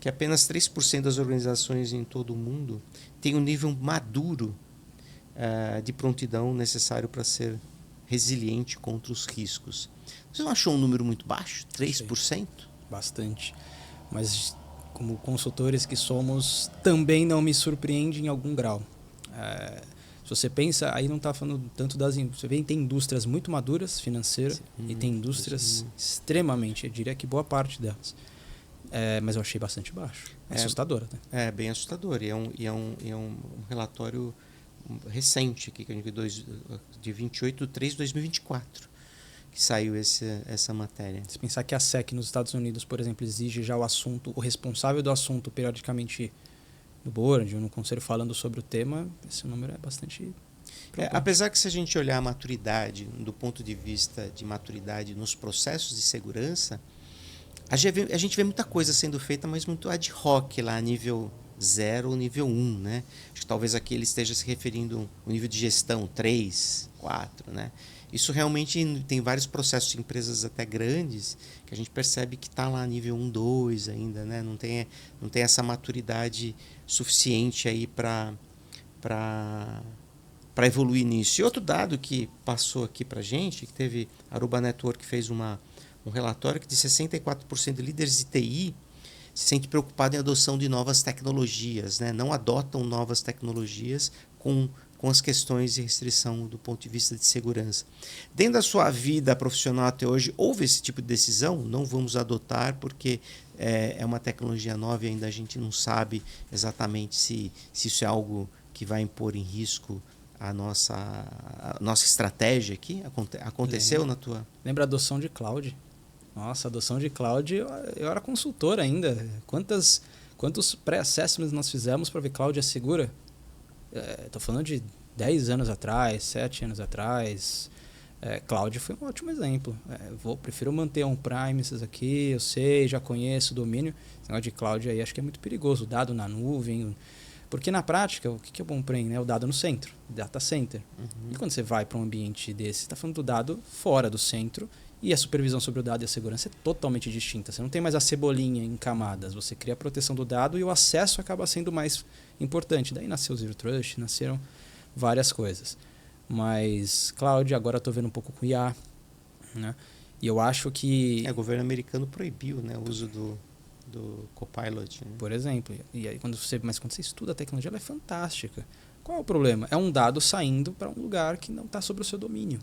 que apenas 3% das organizações em todo o mundo têm um nível maduro de prontidão necessário para ser resiliente contra os riscos. Você não achou um número muito baixo? 3%? Bastante. Mas, como consultores que somos, também não me surpreende em algum grau. Se você pensa, aí não está falando tanto das... Você vê que tem indústrias muito maduras, financeiras, e tem indústrias extremamente, eu diria que boa parte delas. Mas eu achei bastante baixo. Assustador até. É bem assustador. E é um relatório recente, aqui, que a gente viu de 28 de 3 de 2024, que saiu essa matéria. Se pensar que a SEC nos Estados Unidos, por exemplo, exige já o responsável do assunto periodicamente no board ou no conselho falando sobre o tema, esse número é bastante... apesar que se a gente olhar a maturidade, do ponto de vista de maturidade nos processos de segurança, a gente vê muita coisa sendo feita, mas muito ad hoc lá, nível 0 ou nível 1, né? Acho que talvez aqui ele esteja se referindo ao nível de gestão 3, 4, né? Isso realmente tem vários processos de empresas até grandes que a gente percebe que está lá nível 1, 2 ainda, né? Não tem essa maturidade suficiente aí para evoluir nisso. E outro dado que passou aqui para a gente, que teve a Aruba Network fez um relatório que de 64% de líderes de TI se sente preocupado em adoção de novas tecnologias, né? Não adotam novas tecnologias com as questões de restrição do ponto de vista de segurança. Dentro da sua vida profissional até hoje, houve esse tipo de decisão? Não vamos adotar porque é uma tecnologia nova e ainda a gente não sabe exatamente se isso é algo que vai impor em risco a nossa estratégia aqui? Aconteceu na tua... Lembra a adoção de cloud? Nossa, a adoção de cloud, eu era consultor ainda. Quantos pré-assessments nós fizemos para ver cloud é segura? Estou falando de 10 anos atrás, 7 anos atrás. Cloud foi um ótimo exemplo. Prefiro manter on-premises aqui, eu sei, já conheço o domínio. Esse negócio de cloud aí acho que é muito perigoso. Dado na nuvem. Porque na prática, o que é o on-prem? Né? O dado no centro, data center. E quando você vai para um ambiente desse, você está falando do dado fora do centro. E a supervisão sobre o dado e a segurança é totalmente distinta. Você não tem mais a cebolinha em camadas. Você cria a proteção do dado e o acesso acaba sendo mais importante. Daí nasceu o Zero Trust, nasceram várias coisas. Mas cloud, agora estou vendo um pouco com IA. Né? E eu acho que... o governo americano proibiu, né, o uso do Copilot. Né? Por exemplo. E aí, quando você estuda a tecnologia, ela é fantástica. Qual é o problema? É um dado saindo para um lugar que não está sob o seu domínio.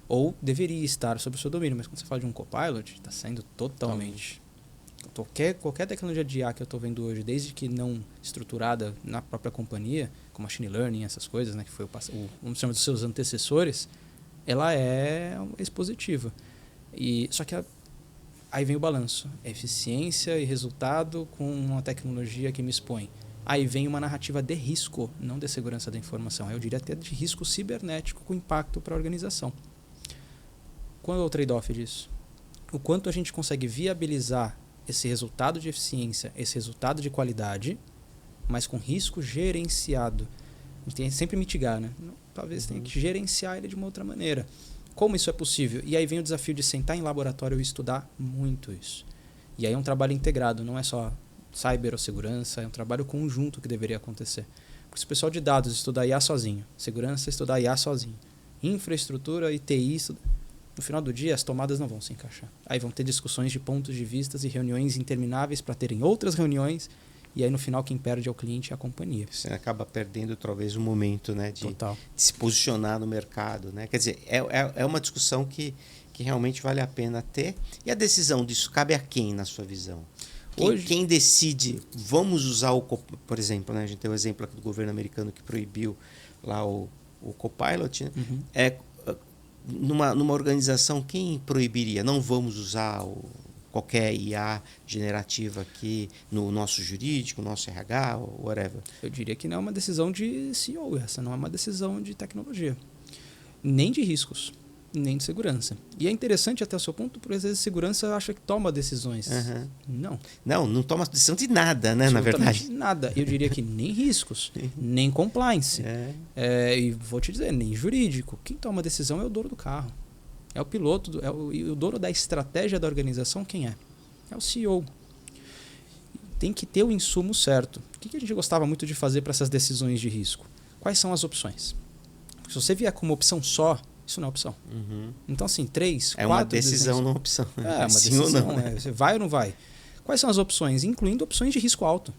Ou deveria estar sob o seu domínio, mas quando você fala de um Copilot, está saindo totalmente. Qualquer tecnologia de IA que eu estou vendo hoje, desde que não estruturada na própria companhia, como machine learning, essas coisas, né, que foi vamos chamar dos seus antecessores, ela é expositiva. Só que aí vem o balanço. Eficiência e resultado com uma tecnologia que me expõe. Aí vem uma narrativa de risco, não de segurança da informação. Eu diria até de risco cibernético com impacto para a organização. Qual é o trade-off disso? O quanto a gente consegue viabilizar esse resultado de eficiência, esse resultado de qualidade, mas com risco gerenciado. A gente tem que sempre mitigar, né? Talvez tenha que gerenciar ele de uma outra maneira. Como isso é possível? E aí vem o desafio de sentar em laboratório e estudar muito isso. E aí é um trabalho integrado, não é só cibersegurança, é um trabalho conjunto que deveria acontecer. Porque se o pessoal de dados estudar IA sozinho, segurança estudar IA sozinho, infraestrutura e TI no final do dia as tomadas não vão se encaixar. Aí vão ter discussões de pontos de vista e reuniões intermináveis para terem outras reuniões e aí no final quem perde é o cliente e a companhia. Você acaba perdendo talvez o momento, né, de se posicionar no mercado, né? Quer dizer, é uma discussão que realmente vale a pena ter. E a decisão disso cabe a quem, na sua visão? Quem decide, vamos usar por exemplo, né, a gente tem o exemplo aqui do governo americano que proibiu lá o Copilot, né? Numa organização, quem proibiria? Não vamos usar qualquer IA generativa aqui no nosso jurídico, no nosso RH, whatever. Eu diria que não é uma decisão de CEO, essa não é uma decisão de tecnologia. Nem de riscos. nem de segurança. E é interessante até o seu ponto, porque às vezes segurança acha que toma decisões. Não. Não toma decisão de nada, né, na verdade. Nada. Eu diria que nem riscos, nem compliance. E vou te dizer, nem jurídico. Quem toma decisão é o dono do carro. É o piloto, e o dono da estratégia da organização, quem é? É o CEO. Tem que ter o insumo certo. O que a gente gostava muito de fazer para essas decisões de risco? Quais são as opções? Se você vier com uma opção só, isso não é opção. Então, assim, 3, 4... É uma decisão, não opção. É uma sim decisão. ou não, né? Você vai ou não vai? Quais são as opções? Incluindo opções de risco alto.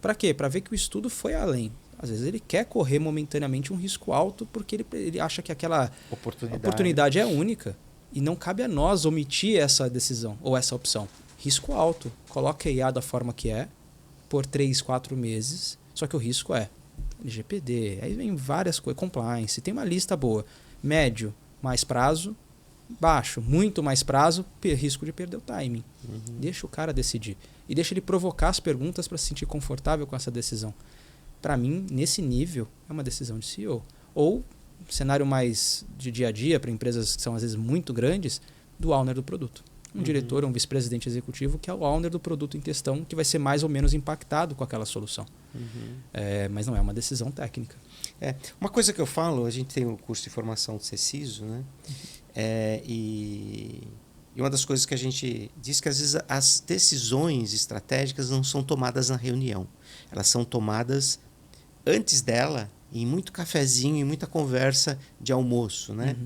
Para quê? Para ver que o estudo foi além. Às vezes ele quer correr momentaneamente um risco alto porque ele acha que aquela oportunidade é única. E não cabe a nós omitir essa decisão ou essa opção. Risco alto. Coloca a IA da forma que é, por 3, 4 meses. Só que o risco é LGPD, aí vem várias coisas, compliance, tem uma lista boa. Médio, mais prazo. Baixo, muito mais prazo, risco de perder o timing. Deixa o cara decidir. E deixa ele provocar as perguntas para se sentir confortável com essa decisão. Para mim, nesse nível, é uma decisão de CEO. Ou, cenário mais de dia a dia, para empresas que são às vezes muito grandes, do owner do produto. Um diretor, um vice-presidente executivo, que é o owner do produto em questão, que vai ser mais ou menos impactado com aquela solução. Mas não é uma decisão técnica. Uma coisa que eu falo, a gente tem o curso de formação do CECISO, né? E uma das coisas que a gente diz que às vezes as decisões estratégicas não são tomadas na reunião. Elas são tomadas antes dela, em muito cafezinho, em muita conversa de almoço, né?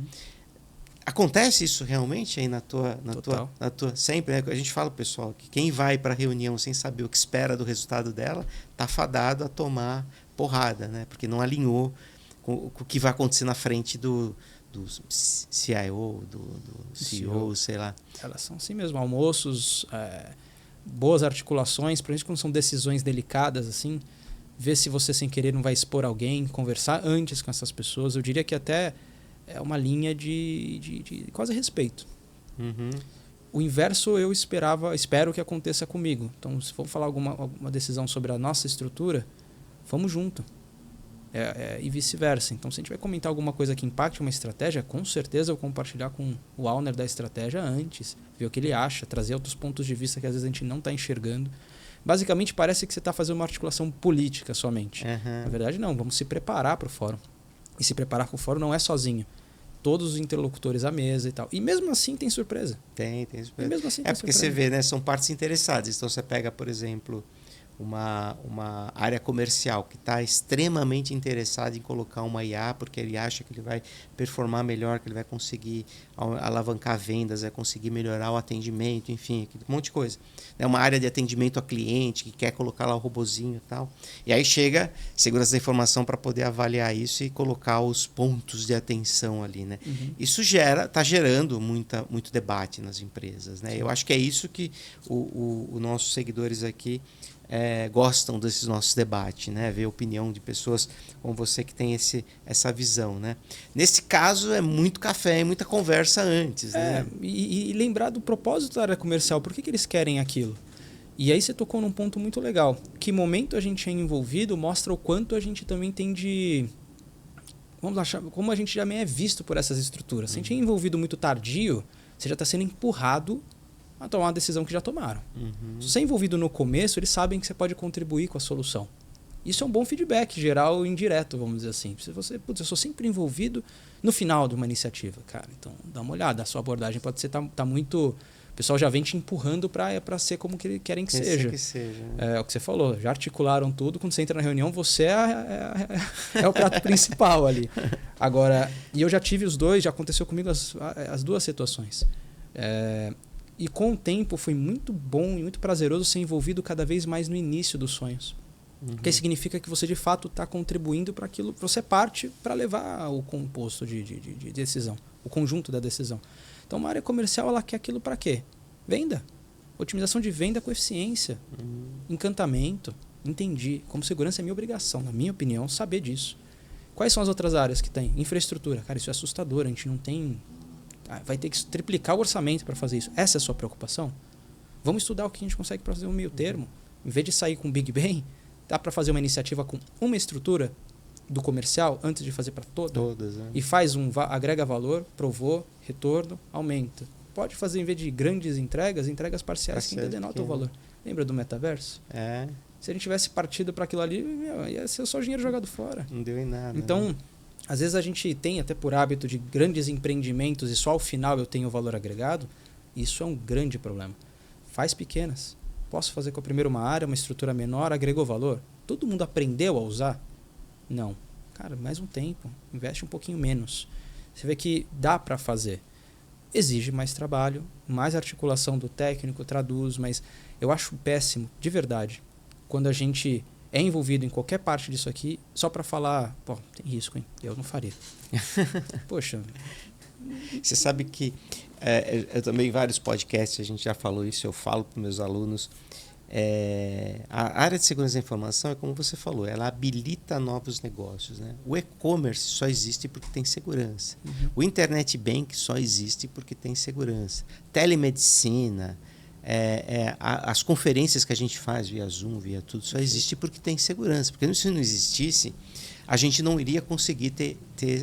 Acontece isso realmente aí na tua sempre, né? A gente fala, pessoal, que quem vai para a reunião sem saber o que espera do resultado dela, tá fadado a tomar porrada, né? Porque não alinhou com o que vai acontecer na frente do CIO, do CEO, sei lá. Elas são assim mesmo, almoços, boas articulações, principalmente quando são decisões delicadas, assim, ver se você sem querer não vai expor alguém, conversar antes com essas pessoas. Eu diria que até é uma linha de quase respeito. O inverso eu espero que aconteça comigo. Então, se for falar alguma decisão sobre a nossa estrutura, vamos junto. E vice-versa. Então, se a gente vai comentar alguma coisa que impacte uma estratégia, com certeza eu vou compartilhar com o owner da estratégia antes, ver o que ele acha, trazer outros pontos de vista que às vezes a gente não está enxergando. Basicamente, parece que você está fazendo uma articulação política somente. Na verdade, não. Vamos se preparar para o fórum. E se preparar para o fórum não é sozinho. Todos os interlocutores à mesa e tal. E mesmo assim tem surpresa. Tem surpresa. E mesmo assim porque surpresa. Você vê, né? São partes interessadas. Então, você pega, por exemplo, uma área comercial que está extremamente interessada em colocar uma IA porque ele acha que ele vai performar melhor, que ele vai conseguir alavancar vendas, vai conseguir melhorar o atendimento, enfim, um monte de coisa. É uma área de atendimento a cliente que quer colocar lá o robozinho e tal. E aí chega segurança da informação para poder avaliar isso e colocar os pontos de atenção ali, né? Isso está gerando muito debate nas empresas, né? Eu acho que é isso que os nossos seguidores aqui gostam desses nossos debates, né? Ver a opinião de pessoas como você que tem essa visão, né? Nesse caso é muito café e muita conversa antes, né? E lembrar do propósito da área comercial, por que eles querem aquilo? E aí você tocou num ponto muito legal. Que momento a gente é envolvido mostra o quanto a gente também tem de... Vamos achar, como a gente também é visto por essas estruturas. Se a gente é envolvido muito tardio, você já está sendo empurrado a tomar uma decisão que já tomaram. Se você é envolvido no começo, eles sabem que você pode contribuir com a solução. Isso é um bom feedback, geral ou indireto, vamos dizer assim. Se você, eu sou sempre envolvido no final de uma iniciativa, cara, então dá uma olhada, a sua abordagem pode ser tá muito... O pessoal já vem te empurrando para ser como que eles querem que seja. É o que você falou, já articularam tudo, quando você entra na reunião, você é o prato principal ali. Agora, e eu já tive os dois, já aconteceu comigo as duas situações. E com o tempo foi muito bom e muito prazeroso ser envolvido cada vez mais no início dos sonhos. Porque significa que você de fato está contribuindo para aquilo, você parte para levar o composto de decisão, o conjunto da decisão. Então uma área comercial ela quer aquilo para quê? Venda. Otimização de venda com eficiência. Encantamento. Entendi. Como segurança é minha obrigação, na minha opinião, saber disso. Quais são as outras áreas que tem? Infraestrutura. Cara, isso é assustador, a gente não tem... vai ter que triplicar o orçamento para fazer isso. Essa é a sua preocupação? Vamos estudar o que a gente consegue para fazer um meio termo. Em vez de sair com Big Bang, dá para fazer uma iniciativa com uma estrutura do comercial antes de fazer para Todas, né? e faz agrega valor, provou, retorno, aumenta. Pode fazer, em vez de grandes entregas parciais que ainda denotam o valor. Lembra do metaverso? Se a gente tivesse partido para aquilo ali, ia ser só dinheiro jogado fora. Não deu em nada. Então, né? às vezes a gente tem até por hábito de grandes empreendimentos e só ao final eu tenho o valor agregado. Isso é um grande problema. Faz pequenas. Posso fazer com a primeira uma área, uma estrutura menor, agregou valor? Todo mundo aprendeu a usar? Não. Cara, mais um tempo. Investe um pouquinho menos. Você vê que dá para fazer. Exige mais trabalho, mais articulação do técnico, traduz, mas eu acho péssimo, de verdade, quando a gente é envolvido em qualquer parte disso aqui só para falar, pô, tem risco, hein? Eu não faria. Poxa. Você sabe que eu também, em vários podcasts, a gente já falou isso, eu falo para meus alunos, a área de segurança da informação é como você falou, ela habilita novos negócios. Né? O e-commerce só existe porque tem segurança. Uhum. O internet bank só existe porque tem segurança. Telemedicina, as conferências que a gente faz via Zoom, via tudo, só existe porque tem segurança. Porque se não existisse, a gente não iria conseguir ter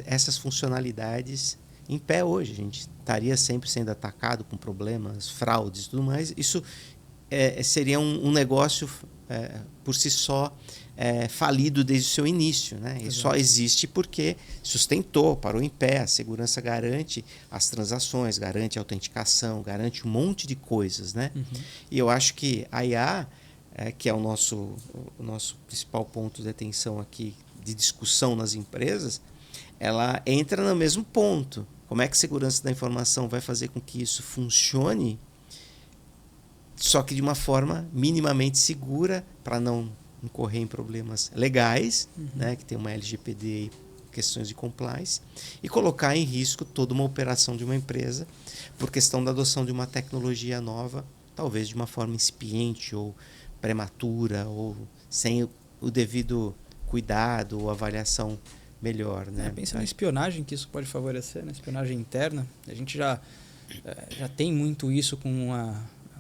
essas funcionalidades em pé hoje. A gente estaria sempre sendo atacado com problemas, fraudes e tudo mais. Isso seria um negócio por si só falido desde o seu início. Né? E só existe porque sustentou, parou em pé. A segurança garante as transações, garante a autenticação, garante um monte de coisas. Né? Uhum. E eu acho que a IA, que é o nosso principal ponto de atenção aqui, de discussão nas empresas, ela entra no mesmo ponto. Como é que a segurança da informação vai fazer com que isso funcione, só que de uma forma minimamente segura, para não incorrer em problemas legais, né, que tem uma LGPD e questões de compliance, e colocar em risco toda uma operação de uma empresa por questão da adoção de uma tecnologia nova, talvez de uma forma incipiente ou prematura, ou sem o devido cuidado ou avaliação melhor. Né? Pensa na espionagem que isso pode favorecer, na espionagem interna. A gente já tem muito isso quando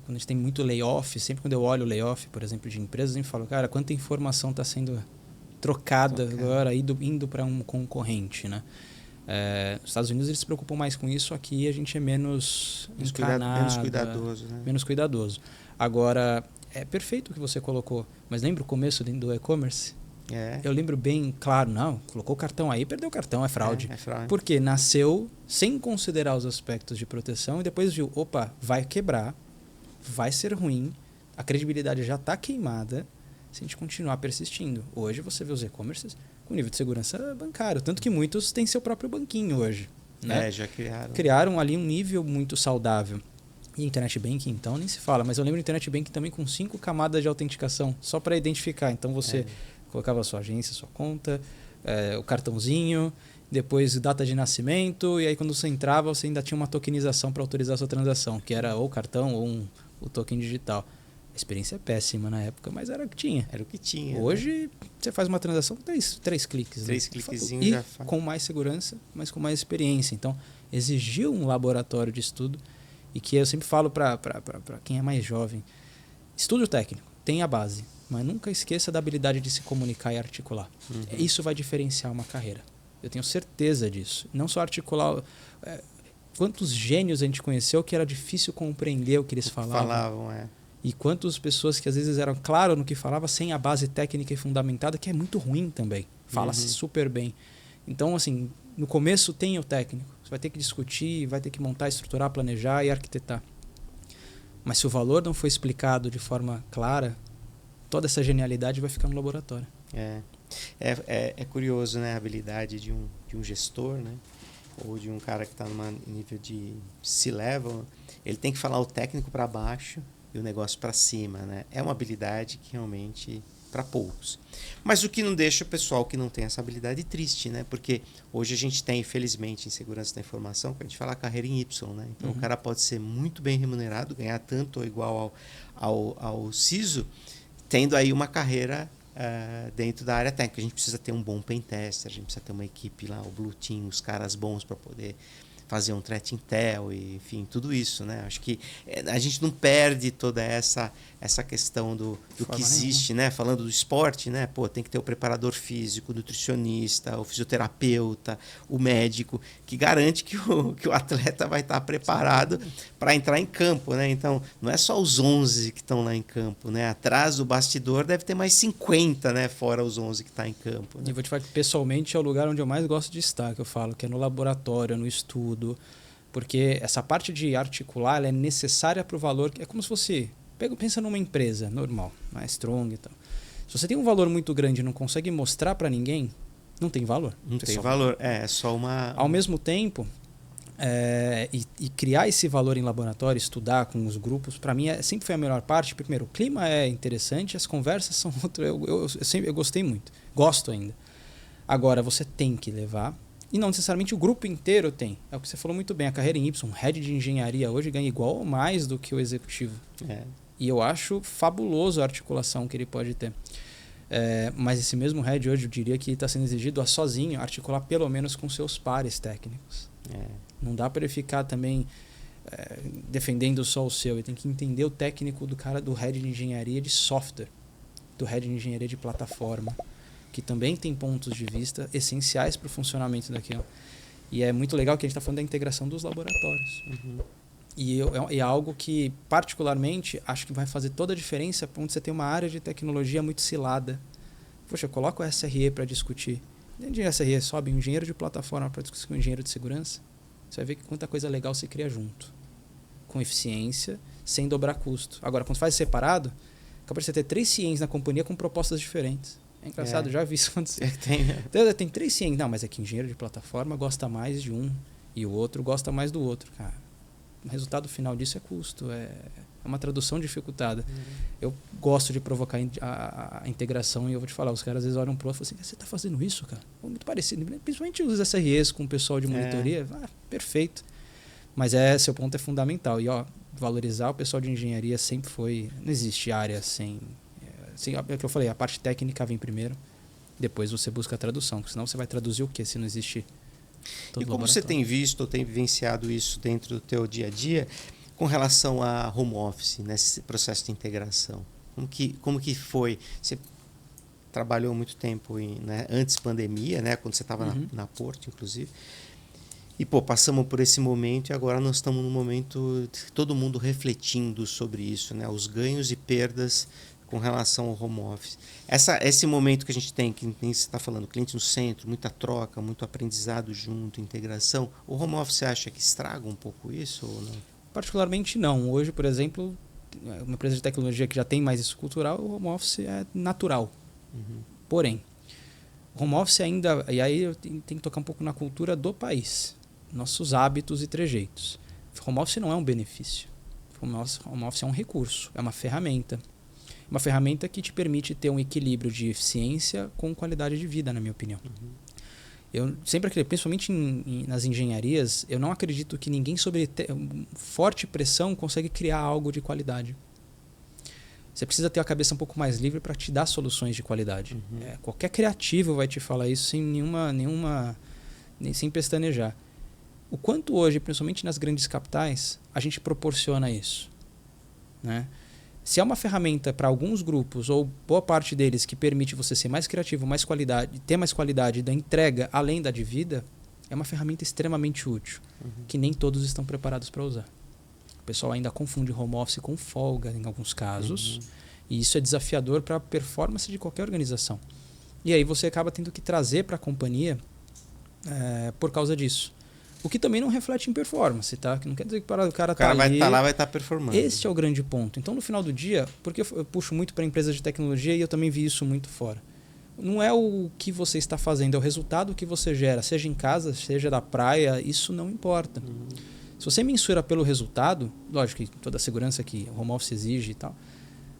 a gente tem muito layoff. Sempre quando eu olho o layoff, por exemplo, de empresas, eu falo, cara, quanta informação está sendo trocada agora, indo para um concorrente. Né? Nos Estados Unidos eles se preocupam mais com isso, aqui a gente é menos cuidadoso. Né? Menos cuidadoso. Agora, é perfeito o que você colocou, mas lembra o começo do e-commerce? Eu lembro bem, claro, não, colocou o cartão aí, perdeu o cartão, é fraude. É fraude. Porque nasceu sem considerar os aspectos de proteção e depois viu, opa, vai quebrar, vai ser ruim, a credibilidade já está queimada se a gente continuar persistindo. Hoje você vê os e-commerces com nível de segurança bancário, tanto que muitos têm seu próprio banquinho hoje. Né? Já criaram. Criaram ali um nível muito saudável. E Internet Banking, então, nem se fala. Mas eu lembro do Internet Banking também com 5 camadas de autenticação, só para identificar. Então você colocava a sua agência, sua conta, o cartãozinho, depois data de nascimento, e aí quando você entrava, você ainda tinha uma tokenização para autorizar a sua transação, que era ou cartão ou o token digital. A experiência é péssima na época, mas era o que tinha. Era o que tinha. Hoje, você faz uma transação com 3 cliques. 3 cliquezinhos já faz. Com mais segurança, mas com mais experiência. Então, exigiu um laboratório de estudo, e que eu sempre falo para quem é mais jovem, estudo técnico, tem a base, mas nunca esqueça da habilidade de se comunicar e articular. Isso vai diferenciar uma carreira. Eu tenho certeza disso. Não só articular... quantos gênios a gente conheceu que era difícil compreender o que eles falavam. E quantas pessoas que às vezes eram claras no que falava sem a base técnica e fundamentada, que é muito ruim também. Fala-se super bem. Então, assim, no começo tem o técnico. Você vai ter que discutir, vai ter que montar, estruturar, planejar e arquitetar. Mas se o valor não foi explicado de forma clara, toda essa genialidade vai ficar no laboratório. É curioso, né, a habilidade de um gestor, né, ou de um cara que está num nível de C-level. Ele tem que falar o técnico para baixo e o negócio para cima. Né? É uma habilidade que realmente para poucos. Mas o que não deixa o pessoal que não tem essa habilidade triste, né? Porque hoje a gente tem, infelizmente, em segurança da informação, que a gente fala a carreira em Y, né? Então o cara pode ser muito bem remunerado, ganhar tanto ou igual ao CISO, tendo aí uma carreira dentro da área técnica. A gente precisa ter um bom pentester, a gente precisa ter uma equipe lá, o Blue Team, os caras bons para poder fazer um threat intel, e, enfim, tudo isso, né? Acho que a gente não perde toda essa questão do que existe, né? Falando do esporte, né? Pô, tem que ter o preparador físico, o nutricionista, o fisioterapeuta, o médico, que garante que o atleta vai estar preparado para entrar em campo, né? Então, não é só os 11 que estão lá em campo, né? Atrás do bastidor deve ter mais 50, né? Fora os 11 que estão em campo. Né? E vou te falar que, pessoalmente, é o lugar onde eu mais gosto de estar, que eu falo, que é no laboratório, no estudo, porque essa parte de articular ela é necessária para o valor, é como se fosse, pensa numa empresa normal, mais strong e tal. Se você tem um valor muito grande e não consegue mostrar para ninguém, não tem valor. Não tem valor, é só uma... Ao mesmo tempo, e criar esse valor em laboratório, estudar com os grupos, para mim sempre foi a melhor parte. Primeiro, o clima é interessante, as conversas são outro. Eu gostei muito, gosto ainda. Agora, você tem que levar, e não necessariamente o grupo inteiro tem. É o que você falou muito bem, a carreira em Y, head de engenharia hoje ganha igual ou mais do que o executivo. E eu acho fabuloso a articulação que ele pode ter. Mas esse mesmo head hoje, eu diria que está sendo exigido a sozinho articular pelo menos com seus pares técnicos. Não dá para ele ficar também defendendo só o seu. Ele tem que entender o técnico do cara do head de engenharia de software, do head de engenharia de plataforma, que também tem pontos de vista essenciais para o funcionamento daquilo. E é muito legal que a gente está falando da integração dos laboratórios. E é algo que, particularmente, acho que vai fazer toda a diferença onde você tem uma área de tecnologia muito cilada. Poxa, coloca o SRE para discutir. De SRE sobe um engenheiro de plataforma para discutir com um engenheiro de segurança. Você vai ver que quanta coisa legal você cria junto. Com eficiência, sem dobrar custo. Agora, quando faz separado, acaba de você ter 3 CIEMs na companhia com propostas diferentes. É engraçado, já vi isso acontecer. Tem 3 CIEMs. Não, mas é que engenheiro de plataforma gosta mais de um e o outro gosta mais do outro. Cara, o resultado final disso é custo. É uma tradução dificultada. Eu gosto de provocar a integração e eu vou te falar, os caras às vezes olham pro outro e falam assim, você está fazendo isso, cara? Muito parecido. Principalmente os SREs com o pessoal de monitoria. Perfeito. Mas seu ponto é fundamental. E valorizar o pessoal de engenharia sempre foi... Não existe área sem... É o que eu falei, a parte técnica vem primeiro, depois você busca a tradução, porque senão você vai traduzir o quê se não existe todo E como você tem visto ou tem vivenciado isso dentro do teu dia a dia com relação a home office, nesse processo de integração? Como que foi? Você trabalhou muito tempo antes pandemia, né, quando você estava na Porto, inclusive. E, passamos por esse momento e agora nós estamos num momento todo mundo refletindo sobre isso, né, os ganhos e perdas com relação ao home office. Esse momento que a gente tem, que nem você está falando, cliente no centro, muita troca, muito aprendizado junto, integração, o home office você acha que estraga um pouco isso ou não? Particularmente não. Hoje, por exemplo, uma empresa de tecnologia que já tem mais isso cultural, o home office é natural. Porém, o home office ainda... E aí eu tenho que tocar um pouco na cultura do país. Nossos hábitos e trejeitos. Home office não é um benefício. Home office é um recurso, é uma ferramenta. Uma ferramenta que te permite ter um equilíbrio de eficiência com qualidade de vida, na minha opinião. Eu sempre acredito, principalmente nas engenharias, eu não acredito que ninguém sob forte pressão consegue criar algo de qualidade. Você precisa ter a cabeça um pouco mais livre para te dar soluções de qualidade. Qualquer criativo vai te falar isso sem pestanejar. O quanto hoje, principalmente nas grandes capitais, a gente proporciona isso, né? Se é uma ferramenta para alguns grupos, ou boa parte deles, que permite você ser mais criativo, ter mais qualidade da entrega além da de vida, é uma ferramenta extremamente útil, que nem todos estão preparados para usar. O pessoal ainda confunde home office com folga em alguns casos, e isso é desafiador para a performance de qualquer organização. E aí você acaba tendo que trazer para a companhia por causa disso. O que também não reflete em performance, tá? Que não quer dizer que o cara tá vai estar lá, vai estar performando. Esse é o grande ponto. Então, no final do dia, porque eu puxo muito para empresas de tecnologia e eu também vi isso muito fora. Não é o que você está fazendo, é o resultado que você gera, seja em casa, seja da praia, isso não importa. Se você mensura pelo resultado, lógico que toda a segurança que o home office exige e tal,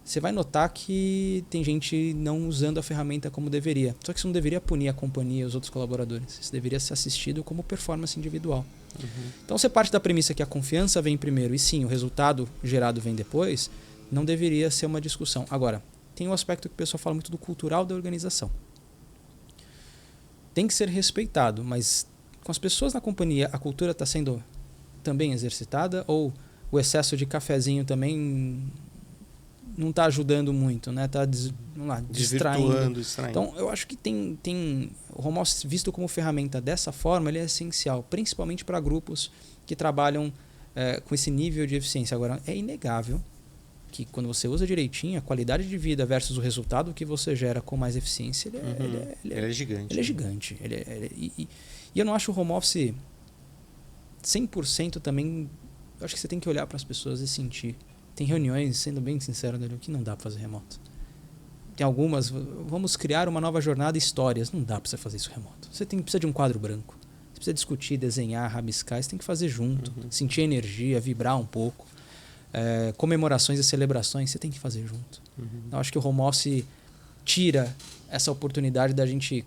você vai notar que tem gente não usando a ferramenta como deveria. Só que isso não deveria punir a companhia e os outros colaboradores. Isso deveria ser assistido como performance individual. Então, se parte da premissa que a confiança vem primeiro e sim, o resultado gerado vem depois, não deveria ser uma discussão. Agora, tem um aspecto que o pessoal fala muito do cultural da organização. Tem que ser respeitado, mas com as pessoas na companhia, a cultura está sendo também exercitada? Ou o excesso de cafezinho também não está ajudando muito, né? Está distraindo. Então, eu acho que tem o home office visto como ferramenta dessa forma, ele é essencial, principalmente para grupos que trabalham com esse nível de eficiência. Agora, é inegável que quando você usa direitinho, a qualidade de vida versus o resultado que você gera com mais eficiência, ele é gigante. Ele é gigante. E eu não acho o home office 100% também. Eu acho que você tem que olhar para as pessoas e sentir. Tem reuniões, sendo bem sincero, que não dá para fazer remoto. Tem algumas, vamos criar uma nova jornada e histórias. Não dá para você fazer isso remoto. Você precisa de um quadro branco. Você precisa discutir, desenhar, rabiscar. Você tem que fazer junto. Sentir energia, vibrar um pouco. Comemorações e celebrações, você tem que fazer junto. Eu acho que o home office tira essa oportunidade da gente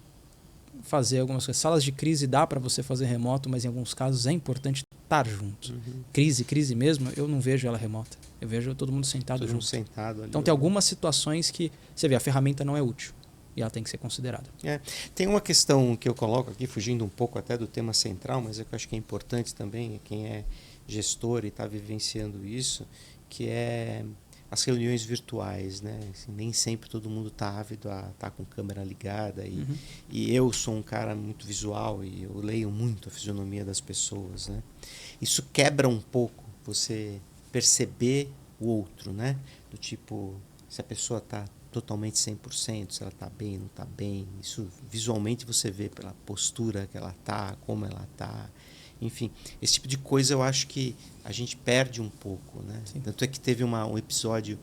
fazer algumas coisas. Salas de crise dá para você fazer remoto, mas em alguns casos é importante estar junto. Crise mesmo, eu não vejo ela remota. Eu vejo todo mundo sentado junto. Sentado ali. Então tem algumas situações que você vê, a ferramenta não é útil e ela tem que ser considerada. Tem uma questão que eu coloco aqui, fugindo um pouco até do tema central, mas eu acho que é importante também, quem é gestor e está vivenciando isso, que é as reuniões virtuais, né? Assim, nem sempre todo mundo está ávido a estar com câmera ligada e eu sou um cara muito visual e eu leio muito a fisionomia das pessoas, né? Isso quebra um pouco você perceber o outro, né? Do tipo, se a pessoa está totalmente 100%, se ela está bem, não está bem. Isso visualmente você vê pela postura que ela está, como ela está. Enfim, esse tipo de coisa eu acho que a gente perde um pouco, né? Tanto é que teve um episódio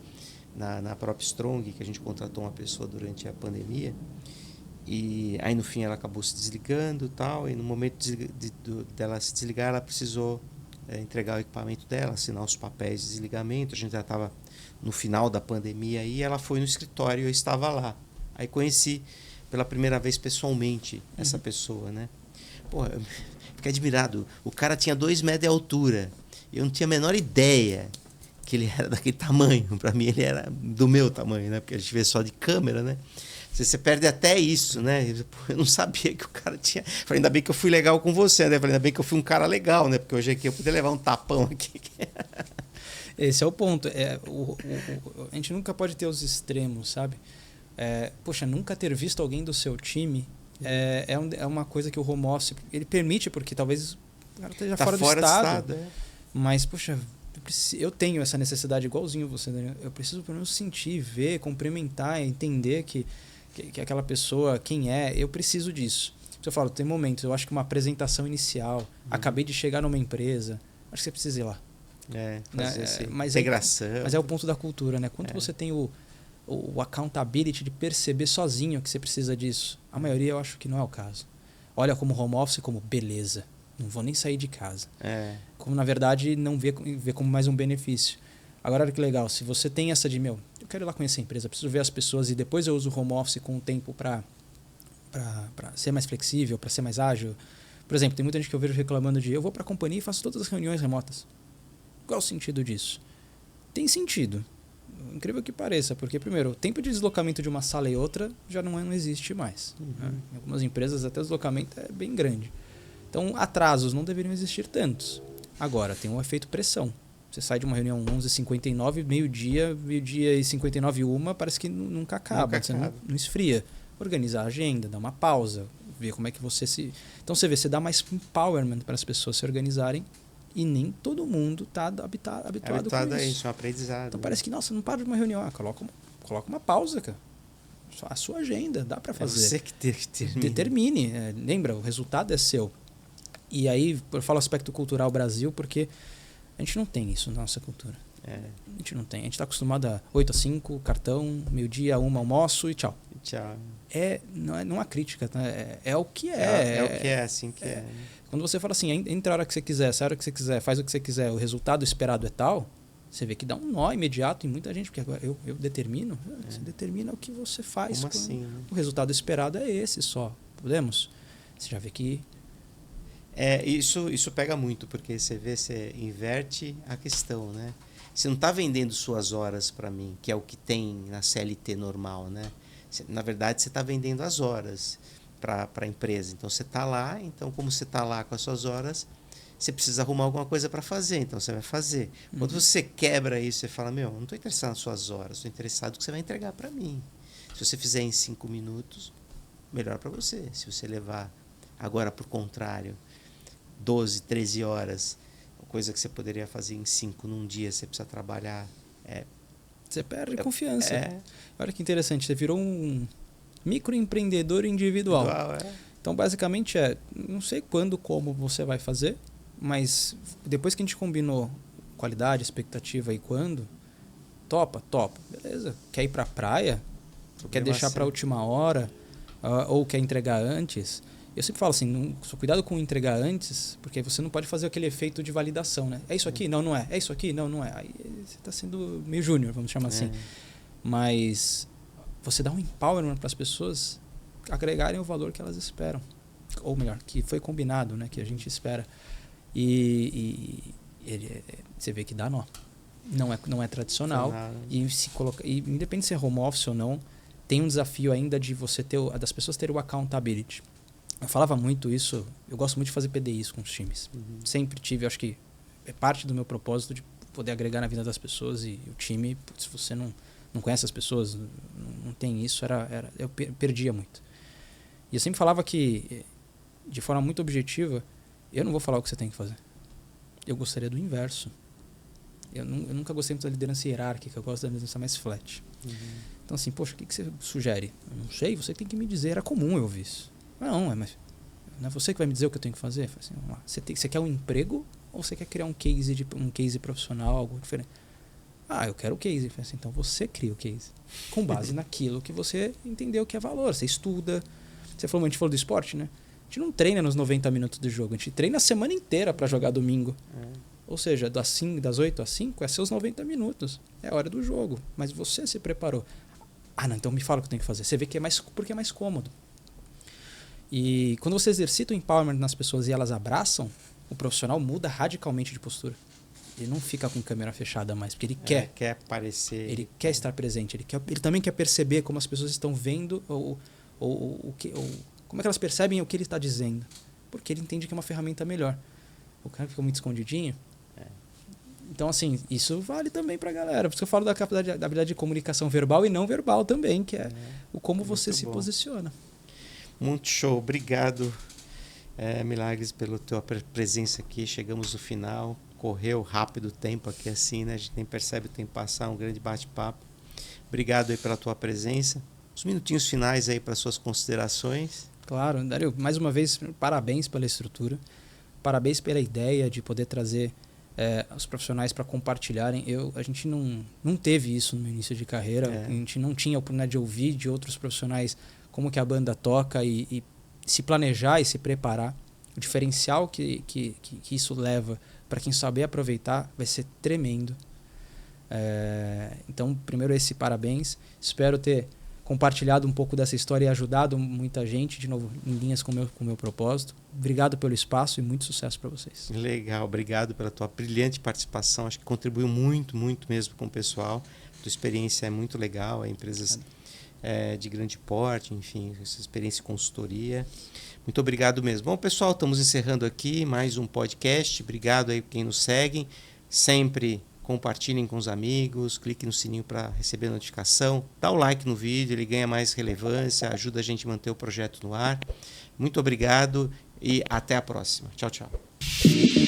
na própria Strong, que a gente contratou uma pessoa durante a pandemia, e aí no fim ela acabou se desligando e tal, e no momento dela se desligar, ela precisou entregar o equipamento dela, assinar os papéis de desligamento. A gente já estava no final da pandemia e ela foi no escritório e eu estava lá. Aí conheci pela primeira vez pessoalmente essa pessoa, né? Pô, eu fiquei admirado. O cara tinha 2 metros de altura. Eu não tinha a menor ideia que ele era daquele tamanho. Para mim ele era do meu tamanho, né? Porque a gente vê só de câmera, né? Você perde até isso, né? Eu não sabia que o cara tinha... Falei, ainda bem que eu fui legal com você, né? Falei, ainda bem que eu fui um cara legal, né? Porque hoje aqui eu podia levar um tapão aqui. Esse é o ponto. A gente nunca pode ter os extremos, sabe? Poxa, nunca ter visto alguém do seu time é uma coisa que o home office ele permite, porque talvez o cara esteja fora do estado. Mas, poxa, eu tenho essa necessidade igualzinho você, Daniel. Eu preciso pelo menos sentir, ver, cumprimentar, entender que aquela pessoa, quem é, eu preciso disso. Eu falo, tem momentos, eu acho que uma apresentação inicial, acabei de chegar numa empresa, acho que você precisa ir lá. Fazer essa integração. Mas é o ponto da cultura, né? Quando você tem o accountability de perceber sozinho que você precisa disso, a maioria eu acho que não é o caso. Olha como home office, como beleza, não vou nem sair de casa. Como na verdade não vê como mais um benefício. Agora olha que legal, se você tem essa de, eu quero ir lá conhecer a empresa, preciso ver as pessoas e depois eu uso o home office com o tempo para ser mais flexível, para ser mais ágil. Por exemplo, tem muita gente que eu vejo reclamando de eu vou para a companhia e faço todas as reuniões remotas. Qual o sentido disso? Tem sentido. Incrível que pareça, porque primeiro, o tempo de deslocamento de uma sala e outra já não existe mais. Né? Em algumas empresas até o deslocamento é bem grande. Então, atrasos não deveriam existir tantos. Agora, tem um efeito pressão. Você sai de uma reunião 11h59, meio-dia e 59 parece que nunca acaba. Você não esfria. Organizar a agenda, dar uma pausa, ver como é que você se... Então, você dá mais empowerment para as pessoas se organizarem e nem todo mundo está habituado com isso. É um aprendizado. Então, parece que, nossa, não para de uma reunião. Coloca uma pausa, cara. A sua agenda, dá para fazer. É você que determine. Lembra, o resultado é seu. E aí, eu falo aspecto cultural Brasil, porque a gente não tem isso na nossa cultura. A gente não tem. A gente está acostumado a 8h-5, cartão, meio-dia, 1, almoço e tchau. Não há crítica, né? É o que é. É o que é, assim que é. Quando você fala assim, entra a hora que você quiser, sai a hora que você quiser, faz o que você quiser, o resultado esperado é tal, você vê que dá um nó imediato em muita gente, porque agora eu determino. Você determina o que você faz. Como assim? Né? O resultado esperado é esse só. Podemos? Você já vê que... Isso pega muito, porque você inverte a questão, né? Você não está vendendo suas horas para mim, que é o que tem na CLT normal, né? Na verdade, você está vendendo as horas. para a empresa. Então você está lá, então como você está lá com as suas horas, você precisa arrumar alguma coisa para fazer, então você vai fazer. Quando você quebra isso, você fala, eu não estou interessado nas suas horas, estou interessado no que você vai entregar para mim. Se você fizer em 5 minutos, melhor para você. Se você levar, agora por contrário, 12, 13 horas, coisa que você poderia fazer em 5 num dia, você precisa trabalhar. Você perde confiança. Olha que interessante, você virou um microempreendedor individual. Então, basicamente, não sei quando, como você vai fazer, mas depois que a gente combinou qualidade, expectativa e quando, topa. Beleza. Quer ir pra praia? Quer deixar pra última hora? Ou quer entregar antes? Eu sempre falo assim, cuidado com entregar antes, porque você não pode fazer aquele efeito de validação, né? É isso aqui? Não, não é. É isso aqui? Não, não é. Aí você está sendo meio júnior, vamos chamar assim. Mas você dá um empowerment para as pessoas agregarem o valor que elas esperam. Ou melhor, que foi combinado, né? Que a gente espera. E você vê que dá nó. Não é tradicional. E independente se é home office ou não, tem um desafio ainda de você das pessoas terem o accountability. Eu falava muito isso, eu gosto muito de fazer PDIs com os times. Sempre tive, acho que é parte do meu propósito de poder agregar na vida das pessoas e o time, se você não conhece as pessoas, não tem isso, eu perdia muito. E eu sempre falava que, de forma muito objetiva, eu não vou falar o que você tem que fazer. Eu gostaria do inverso. Eu nunca gostei muito da liderança hierárquica, eu gosto da liderança mais flat. Então assim, poxa, o que você sugere? Eu não sei, você tem que me dizer, era comum eu ouvir isso. Mas não é você que vai me dizer o que eu tenho que fazer? Assim, vamos lá. Você quer um emprego ou você quer criar um case profissional, algo diferente? Eu quero o case. Assim, então você cria o case com base naquilo que você entendeu que é valor. Você estuda. A gente falou do esporte, né? A gente não treina nos 90 minutos do jogo, a gente treina a semana inteira para jogar domingo. Ou seja, das 8 às 5 é seus 90 minutos. É a hora do jogo. Mas você se preparou. Não, então me fala o que eu tenho que fazer. Você vê que porque é mais cômodo. E quando você exercita o empowerment nas pessoas e elas abraçam, o profissional muda radicalmente de postura. Ele não fica com câmera fechada mais, porque ele quer aparecer. Ele quer estar presente. Ele também quer perceber como as pessoas estão vendo ou como é que elas percebem o que ele está dizendo. Porque ele entende que é uma ferramenta melhor. O cara fica muito escondidinho. Então, assim, isso vale também pra galera. Por isso que eu falo da habilidade de comunicação verbal e não verbal também, que é o como você se posiciona. Muito show. Obrigado, Milagres, pela tua presença aqui. Chegamos no final. Correu rápido o tempo aqui assim, né? A gente nem percebe o tempo passar. Um grande bate-papo. Obrigado aí pela tua presença. Os minutinhos finais aí para suas considerações. Claro, Dario, mais uma vez, parabéns pela estrutura. Parabéns pela ideia de poder trazer os profissionais para compartilharem. A gente não teve isso no início de carreira. A gente não tinha a oportunidade de ouvir de outros profissionais como que a banda toca e se planejar e se preparar. O diferencial que isso leva para quem saber aproveitar vai ser tremendo. Então, primeiro esse parabéns. Espero ter compartilhado um pouco dessa história e ajudado muita gente, de novo, em linhas com o meu propósito. Obrigado pelo espaço e muito sucesso para vocês. Legal, obrigado pela tua brilhante participação. Acho que contribuiu muito, muito mesmo com o pessoal. Tua experiência é muito legal, empresas de grande porte, enfim, essa experiência de consultoria. Muito obrigado mesmo. Bom, pessoal, estamos encerrando aqui mais um podcast. Obrigado aí quem nos segue. Sempre compartilhem com os amigos, clique no sininho para receber a notificação, dá o like no vídeo, ele ganha mais relevância, ajuda a gente a manter o projeto no ar. Muito obrigado e até a próxima. Tchau, tchau.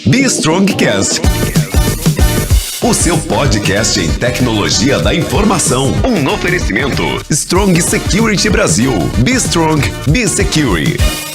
Be Strongcast, o seu podcast em tecnologia da informação. Um oferecimento Strong Security Brasil. Be Strong, Be Secure.